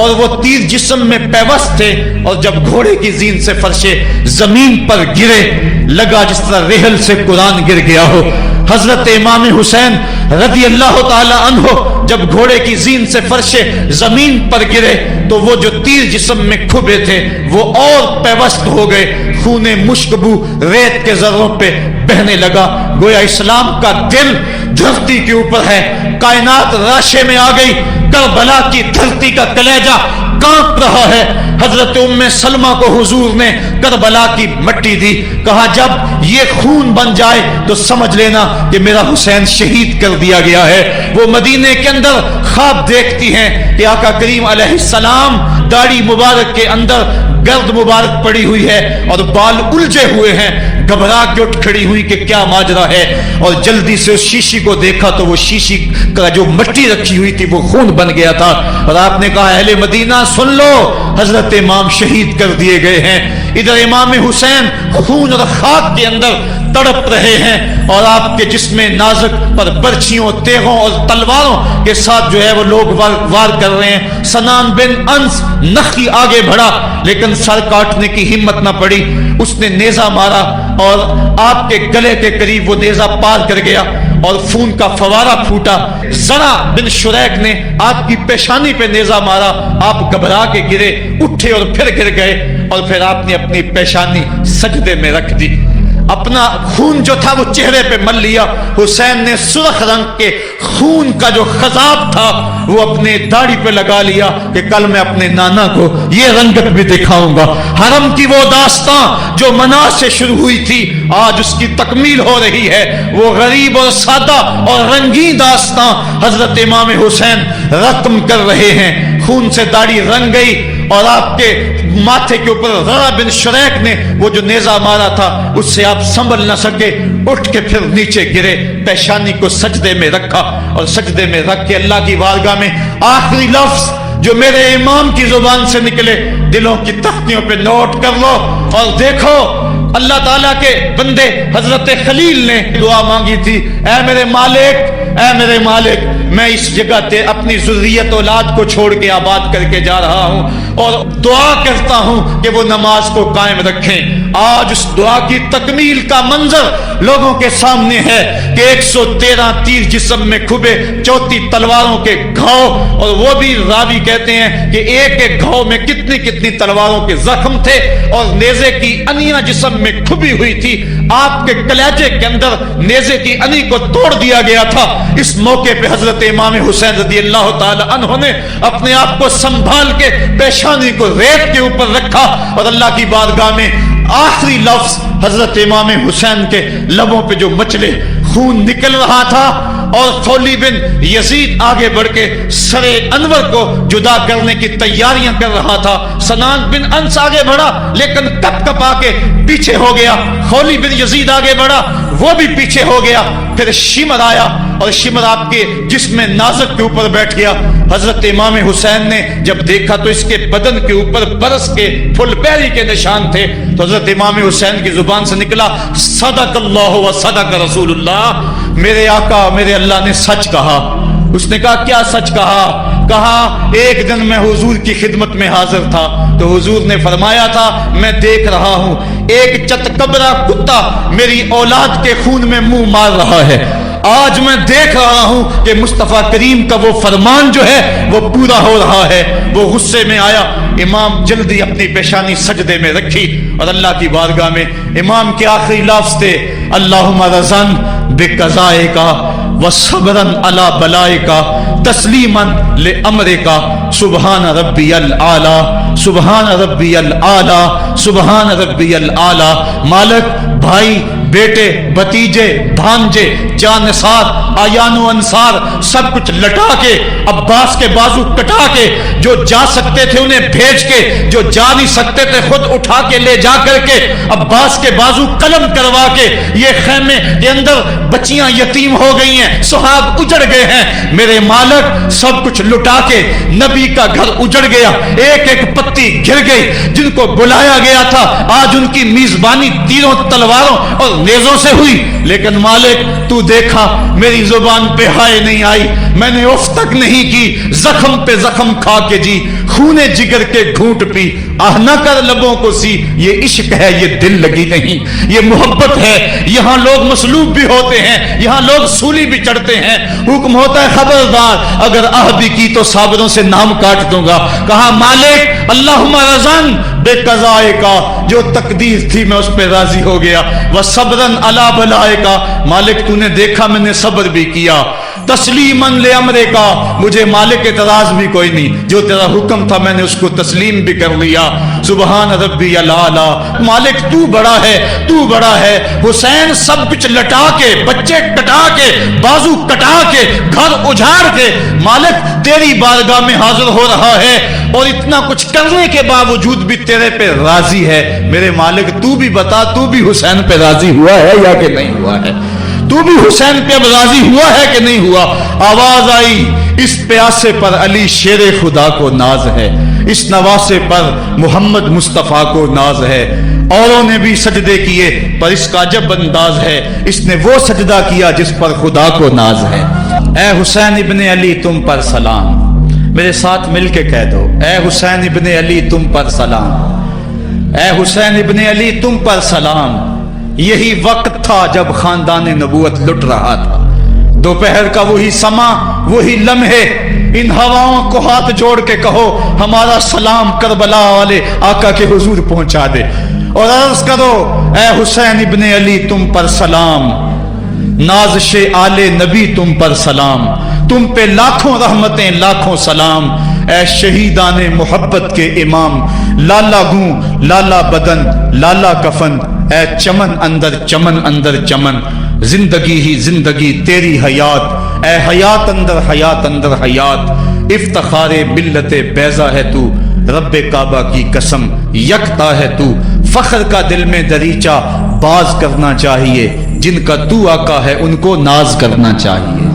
اور وہ تیر جسم میں پیوست تھے، اور جب گھوڑے کی زین سے فرشے زمین پر گرے لگا جس طرح ریحل سے قرآن گر گیا ہو۔ حضرت امام حسین رضی اللہ تعالی عنہ جب گھوڑے کی زین سے فرشے زمین پر گرے تو وہ جو تیر جسم میں کھبے تھے وہ اور پیوست ہو گئے، خون مشکبو ریت کے ذروں پہ بہنے لگا، گویا اسلام کا دل دھرتی کے اوپر ہے، کائنات راشے میں آ گئی، کربلا کی دھرتی کا کلیجہ کانپ رہا ہے۔ حضرت ام سلمہ کو حضور نے کربلا کی مٹی دی، کہا جب یہ خون بن جائے تو سمجھ لینا کہ میرا حسین شہید کر دیا گیا ہے۔ وہ مدینے کے اندر خواب دیکھتی ہیں کہ آقا کریم علیہ السلام داڑھی مبارک کے اندر گرد مبارک پڑی ہوئی ہے اور بال الجھے ہوئے ہیں، گھبرا کے اٹھ کھڑی ہوئی کہ کیا ماجرا ہے، اور جلدی سے اس شیشی کو دیکھا تو وہ شیشی کا جو مٹی رکھی ہوئی تھی وہ خون بن گیا تھا، اور آپ نے کہا اہل مدینہ سن لو، حضرت امام شہید کر دیے گئے ہیں۔ ادھر امام حسین خون اور خاک کے اندر تڑپ رہے ہیں اور آپ کے جسم نازک پر برچھیوں، تیغوں اور تلواروں کے ساتھ جو ہے وہ لوگ وار کر رہے ہیں۔ سنان بن انس نخی آگے بڑھا لیکن سر کاٹنے کی ہمت نہ پڑی، اس نے نیزہ مارا اور آپ کے گلے کے قریب وہ نیزہ پار کر گیا اور خون کا فوارہ پھوٹا۔ زرع بن شریک نے آپ کی پیشانی پہ نیزہ مارا، آپ گھبرا کے گرے، اٹھے اور پھر گر گئے، اور پھر آپ نے اپنی پیشانی سجدے میں رکھ دی، اپنا خون جو تھا وہ چہرے پہ مل لیا۔ حسین نے سرخ رنگ کے خون کا جو خضاب تھا وہ اپنے داڑھی پہ لگا لیا کہ کل میں اپنے نانا کو یہ رنگت بھی دکھاؤں گا۔ حرم کی وہ داستان جو منا سے شروع ہوئی تھی آج اس کی تکمیل ہو رہی ہے، وہ غریب اور سادہ اور رنگین داستان حضرت امام حسین رقم کر رہے ہیں۔ خون سے داڑھی رنگ گئی اور آپ کے ماتھے کے اوپر زرع بن شریک نے وہ جو نیزہ مارا تھا اس سے آپ سنبھل نہ سکے، اٹھ کے پھر نیچے گرے، پیشانی کو سجدے میں رکھا اور سجدے میں رکھ کے اللہ کی بارگاہ میں آخری لفظ جو میرے امام کی زبان سے نکلے دلوں کی تختیوں پہ نوٹ کر لو اور دیکھو۔ اللہ تعالیٰ کے بندے حضرت خلیل نے دعا مانگی تھی، اے میرے مالک، اے میرے مالک، میں اس جگہ تے اپنی ذریت اولاد کو چھوڑ کے آباد کر کے جا رہا ہوں اور دعا کرتا ہوں کہ وہ نماز کو قائم رکھیں۔ آج اس دعا کی تکمیل کا منظر لوگوں کے سامنے ہے کہ 113 تیر جسم میں کھبے، 34 تلواروں کے گھاؤ، اور وہ بھی راوی کہتے ہیں کہ ایک ایک گھاؤ میں کتنی کتنی تلواروں کے زخم تھے اور نیزے کی انیاں جسم میں کھبی ہوئی تھی۔ آپ کے کلیجے کے اندر نیزے کی انی کو توڑ دیا گیا تھا۔ اس موقع پہ حضرت امام حسین رضی اللہ تعالی عنہ نے اپنے آپ کو سنبھال کے پیشانی کو ریت کے اوپر رکھا اور اللہ کی بارگاہ میں آخری لفظ حضرت امام حسین کے لبوں پہ جو مچلے خون نکل رہا تھا اور خولی بن یزید آگے بڑھ کے سر انور کو جدا کرنے کی تیاریاں کر رہا تھا، سنان بن انس آگے بڑھا لیکن کپ کپا کے پیچھے ہو گیا، خولی بن یزید آگے بڑھا وہ بھی پیچھے ہو گیا، پھر شمر آیا اور شمر آپ کے جسم نازک کے اوپر بیٹھ گیا۔ حضرت امام حسین نے جب دیکھا تو اس کے بدن کے اوپر برس کے پھل پیری کے نشان تھے، تو حضرت امام حسین کی زبان سے نکلا صدق اللہ و صدق رسول اللہ، میرے آقا میرے اللہ نے سچ کہا۔ اس نے کہا کیا سچ کہا؟ کہا ایک دن میں حضور کی خدمت میں حاضر تھا تو حضور نے فرمایا تھا میں دیکھ رہا ہوں ایک چتکبرا کتا میری اولاد کے خون میں منہ مار رہا ہے، آج میں دیکھ رہا ہوں کہ مصطفیٰ کریم کا وہ فرمان جو ہے وہ پورا ہو رہا ہے۔ وہ غصے میں آیا، امام جلدی اپنی پیشانی سجدے میں رکھی اور اللہ کی بارگاہ میں امام کے آخری لفظ تھے اللہم رضن بقضائک وصبرن علی بلائک تسلیما لامرک سبحان ربی الاعلی سبحان ربی الاعلی سبحان ربی الاعلی۔ مالک بھائی بیٹے بھتیجے بھانجے جانثار آیان و انصار سب کچھ لٹا کے عباس کے بازو کٹا کے جو جا سکتے تھے انہیں بھیج کے جو جا نہیں سکتے تھے خود اٹھا کے لے جا کر کے عباس کے بازو قلم کروا کے یہ خیمے کے اندر بچیاں یتیم ہو گئی ہیں، سہاگ اجڑ گئے ہیں، میرے مالک سب کچھ لٹا کے نبی کا گھر اجڑ گیا، ایک ایک پتی گر گئی، جن کو بلایا گیا تھا آج ان کی میزبانی تیروں تلواروں اور نیزوں سے ہوئی، لیکن مالک تو دیکھا میری زبان پہ ہائے نہیں آئی، میں نے اف تک نہیں کی، زخم پہ زخم کھا کے جی، خونے جگر کے گھونٹ پی، آہ نہ کر لبوں کو سی، یہ عشق ہے یہ دل لگی نہیں، یہ محبت ہے۔ یہاں لوگ مصلوب بھی ہوتے ہیں، یہاں لوگ سولی بھی چڑھتے ہیں، حکم ہوتا ہے خبردار اگر آہ بھی کی تو صابروں سے نام کاٹ دوں گا۔ کہا مالک اللہم رضن بے قضائے کا، جو تقدیر تھی میں اس پہ راضی ہو گیا، وصبرن علی بلائے کا، مالک تو نے دیکھا میں نے صبر بھی کیا، تسلیماً لامرے کا، مجھے مالک اعتراض بھی کوئی نہیں، جو تیرا حکم تھا میں نے اس کو تسلیم بھی کر لیا، سبحان ربی الاعلی۔ مالک تو بڑا ہے تو بڑا ہے۔ حسین سب کچھ لٹا کے بچے کٹا کے بازو کٹا کے گھر اجاڑ کے مالک تیری بارگاہ میں حاضر ہو رہا ہے اور اتنا کچھ کرنے کے باوجود بھی تیرے پہ راضی ہے۔ میرے مالک تو بھی بتا تو بھی حسین پہ راضی ہوا ہے یا کہ نہیں ہوا ہے؟ تو بھی حسین پہ راضی ہوا ہے کہ نہیں ہوا؟ آواز آئی اس پیاسے پر علی شیر خدا کو ناز ہے، اس نواسے پر محمد مصطفیٰ کو ناز ہے۔ اوروں نے بھی سجدے کیے پر اس کا عجب انداز ہے، اس نے وہ سجدہ کیا جس پر خدا کو ناز ہے۔ اے حسین ابن علی تم پر سلام، میرے ساتھ مل کے کہہ دو اے حسین ابن علی تم پر سلام، اے حسین ابن علی تم پر سلام۔ یہی وقت تھا جب خاندان نبوت لٹ رہا تھا، دوپہر کا وہی سما وہی لمحے، ان ہواؤں کو ہاتھ جوڑ کے کہو ہمارا سلام کربلا والے آقا کے حضور پہنچا دے اور عرض کرو اے حسین ابن علی تم پر سلام، نازش آل نبی تم پر سلام، تم پہ لاکھوں رحمتیں لاکھوں سلام، اے شہیدان محبت کے امام، لالا گوں لالا بدن لالا کفن، اے چمن اندر چمن، زندگی ہی زندگی تیری حیات، اے حیات اندر حیات، افتخار ملت بیضا ہے تو، رب کعبہ کی قسم یکتا ہے تو، فخر کا دل میں دریچہ باز کرنا چاہیے، جن کا تو آقا ہے ان کو ناز کرنا چاہیے۔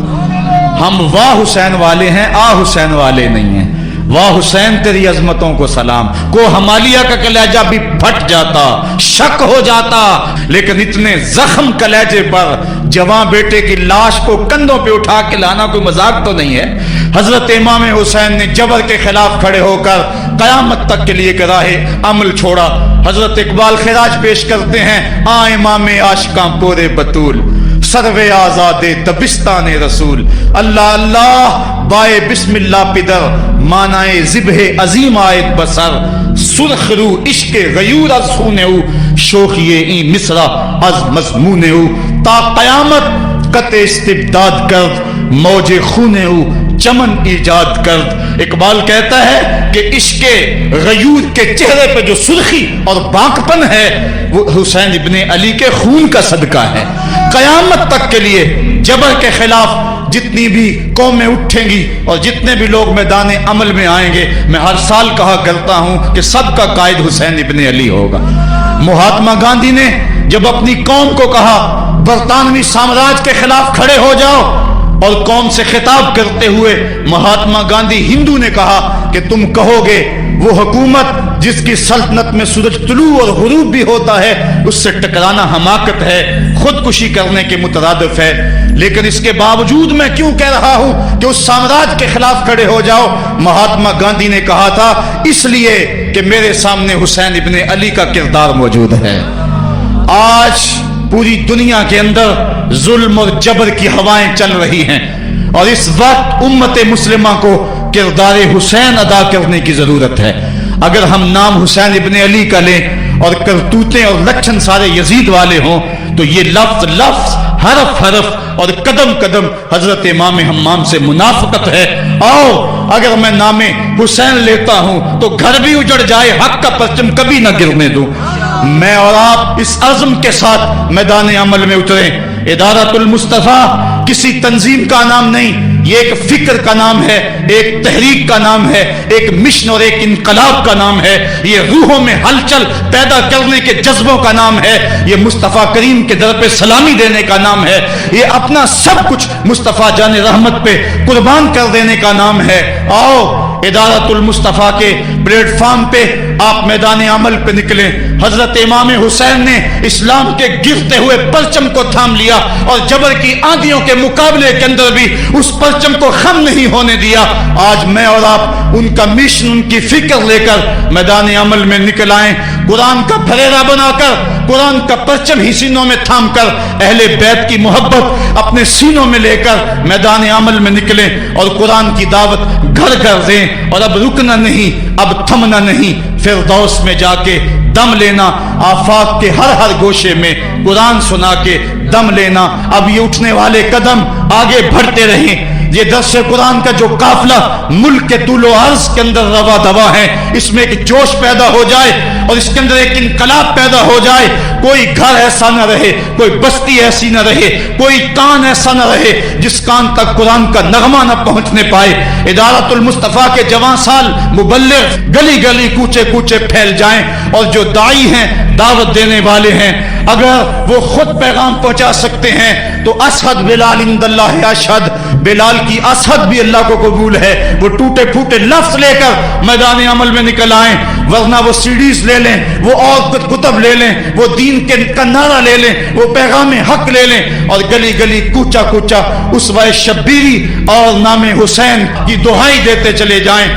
ہم واہ حسین والے ہیں آ حسین والے نہیں ہیں۔ واہ حسین تیری عظمتوں کو سلام۔ کو ہمالیہ کا کلیجہ بھی پھٹ جاتا، شک ہو جاتا، لیکن اتنے زخم کلیجے پر جوان بیٹے کی لاش کو کندھوں پہ اٹھا کے لانا کوئی مذاق تو نہیں ہے۔ حضرت امام حسین نے جبر کے خلاف کھڑے ہو کر قیامت تک کے لیے راہ عمل چھوڑا۔ حضرت اقبال خراج پیش کرتے ہیں آ امام عاشقاں پورے بطول، سروے آزاد دبستان رسول، اللہ اللہ بائے بسم اللہ پدر، مانائے ذبح عظیم آیت بسر، سرخ رو عشق غیور از خونہو، شوخی این مصرع از مضمون او تا قیامت قط استبداد کرد موج خون او چمن ایجاد کرد. اقبال کہتا ہے کہ عشق غیور کے چہرے پہ جو سرخی اور باقپن ہے وہ حسین ابن علی کے خون کا صدقہ ہے. قیامت تک کے لیے جبر کے خلاف جتنی بھی قومیں اٹھیں گی اور جتنے بھی لوگ میدان عمل میں آئیں گے، میں ہر سال کہا کرتا ہوں کہ سب کا قائد حسین ابن علی ہوگا. مہاتما گاندھی نے جب اپنی قوم کو کہا برطانوی سامراج کے خلاف کھڑے ہو جاؤ، اور قوم سے خطاب کرتے ہوئے مہاتما گاندھی ہندو نے کہا کہ تم کہو گے وہ حکومت جس کی سلطنت میں سورج طلوع اور غروب بھی ہوتا ہے، اس سے ٹکرانا حماقت ہے، خودکشی کرنے کے مترادف ہے. لیکن اس کے باوجود میں کیوں کہہ رہا ہوں کہ اس سامراج کے خلاف کھڑے ہو جاؤ؟ مہاتما گاندھی نے کہا تھا اس لیے کہ میرے سامنے حسین ابن علی کا کردار موجود ہے. آج پوری دنیا کے اندر ظلم اور جبر کی ہوائیں چل رہی ہیں، اور اس وقت امت مسلمہ کو کردار حسین ادا کرنے کی ضرورت ہے. اگر ہم نام حسین ابن علی کا لیں اور کرتوتیں اور لچھن سارے یزید والے ہوں تو یہ لفظ لفظ حرف حرف اور قدم قدم حضرت امام حمام سے منافقت ہے. اور اگر میں نام حسین لیتا ہوں تو گھر بھی اجڑ جائے، حق کا پرچم کبھی نہ گرنے دوں. میں اور آپ اس عزم کے ساتھ میدان عمل میں اتریں. ادارۃ المصطفیٰ کسی تنظیم کا نام نہیں، یہ ایک فکر کا نام ہے، ایک تحریک کا نام ہے، ایک مشن اور ایک انقلاب کا نام ہے. یہ روحوں میں ہلچل پیدا کرنے کے جذبوں کا نام ہے. یہ مصطفیٰ کریم کے در پہ سلامی دینے کا نام ہے. یہ اپنا سب کچھ مصطفیٰ جان رحمت پہ قربان کر دینے کا نام ہے. آؤ ادارۃ المصطفیٰ کے پلیٹ فارم پہ آپ میدان عمل پہ نکلیں. حضرت امام حسین نے اسلام کے گرتے ہوئے پرچم کو تھام لیا اور جبر کی آندھیوں کے مقابلے کے اندر بھی اس پرچم کو خم نہیں ہونے دیا. آج میں اور آپ ان کا مشن، ان کی فکر لے کر میدان عمل میں نکل آئیں. قرآن کا پھریرا بنا کر، قرآن کا پرچم ہی سینوں میں تھام کر، اہل بیت کی محبت اپنے سینوں میں لے کر میدان عمل میں نکلیں اور قرآن کی دعوت گھر گھر دیں. اور اب رکنا نہیں، اب تھمنا نہیں، فردوس میں جا کے دم لینا، آفاق کے ہر ہر گوشے میں قرآن سنا کے دم لینا. اب یہ اٹھنے والے قدم آگے بڑھتے رہیں. یہ درس قرآن کا جو قافلہ ملک کے طول و عرض کے اندر روا دوا ہے، اس میں ایک جوش پیدا ہو جائے اور اس کے اندر ایک انقلاب پیدا ہو جائے. کوئی گھر ایسا نہ رہے، کوئی بستی ایسی نہ رہے، کوئی کان ایسا نہ رہے جس کان تک قرآن کا نغمہ نہ پہنچنے پائے. ادارۃ المصطفیٰ کے جوان سال مبلغ گلی گلی کوچے کوچے پھیل جائیں، اور جو داعی ہیں، دعوت دینے والے ہیں، اگر وہ خود پیغام پہنچا سکتے ہیں تو اشہد بلال عند اللہ اشہد، بلال کی اشہد بھی اللہ کو قبول ہے. وہ ٹوٹے پھوٹے لفظ لے کر میدان عمل میں نکل آئیں، ورنہ وہ سیڈیز لے لیں، وہ اور کتب لے لیں، وہ دین کا نعرہ لے لیں، وہ پیغام حق لے لیں، اور گلی گلی کوچا کوچا اسوہ شبیری اور نام حسین کی دہائی دیتے چلے جائیں.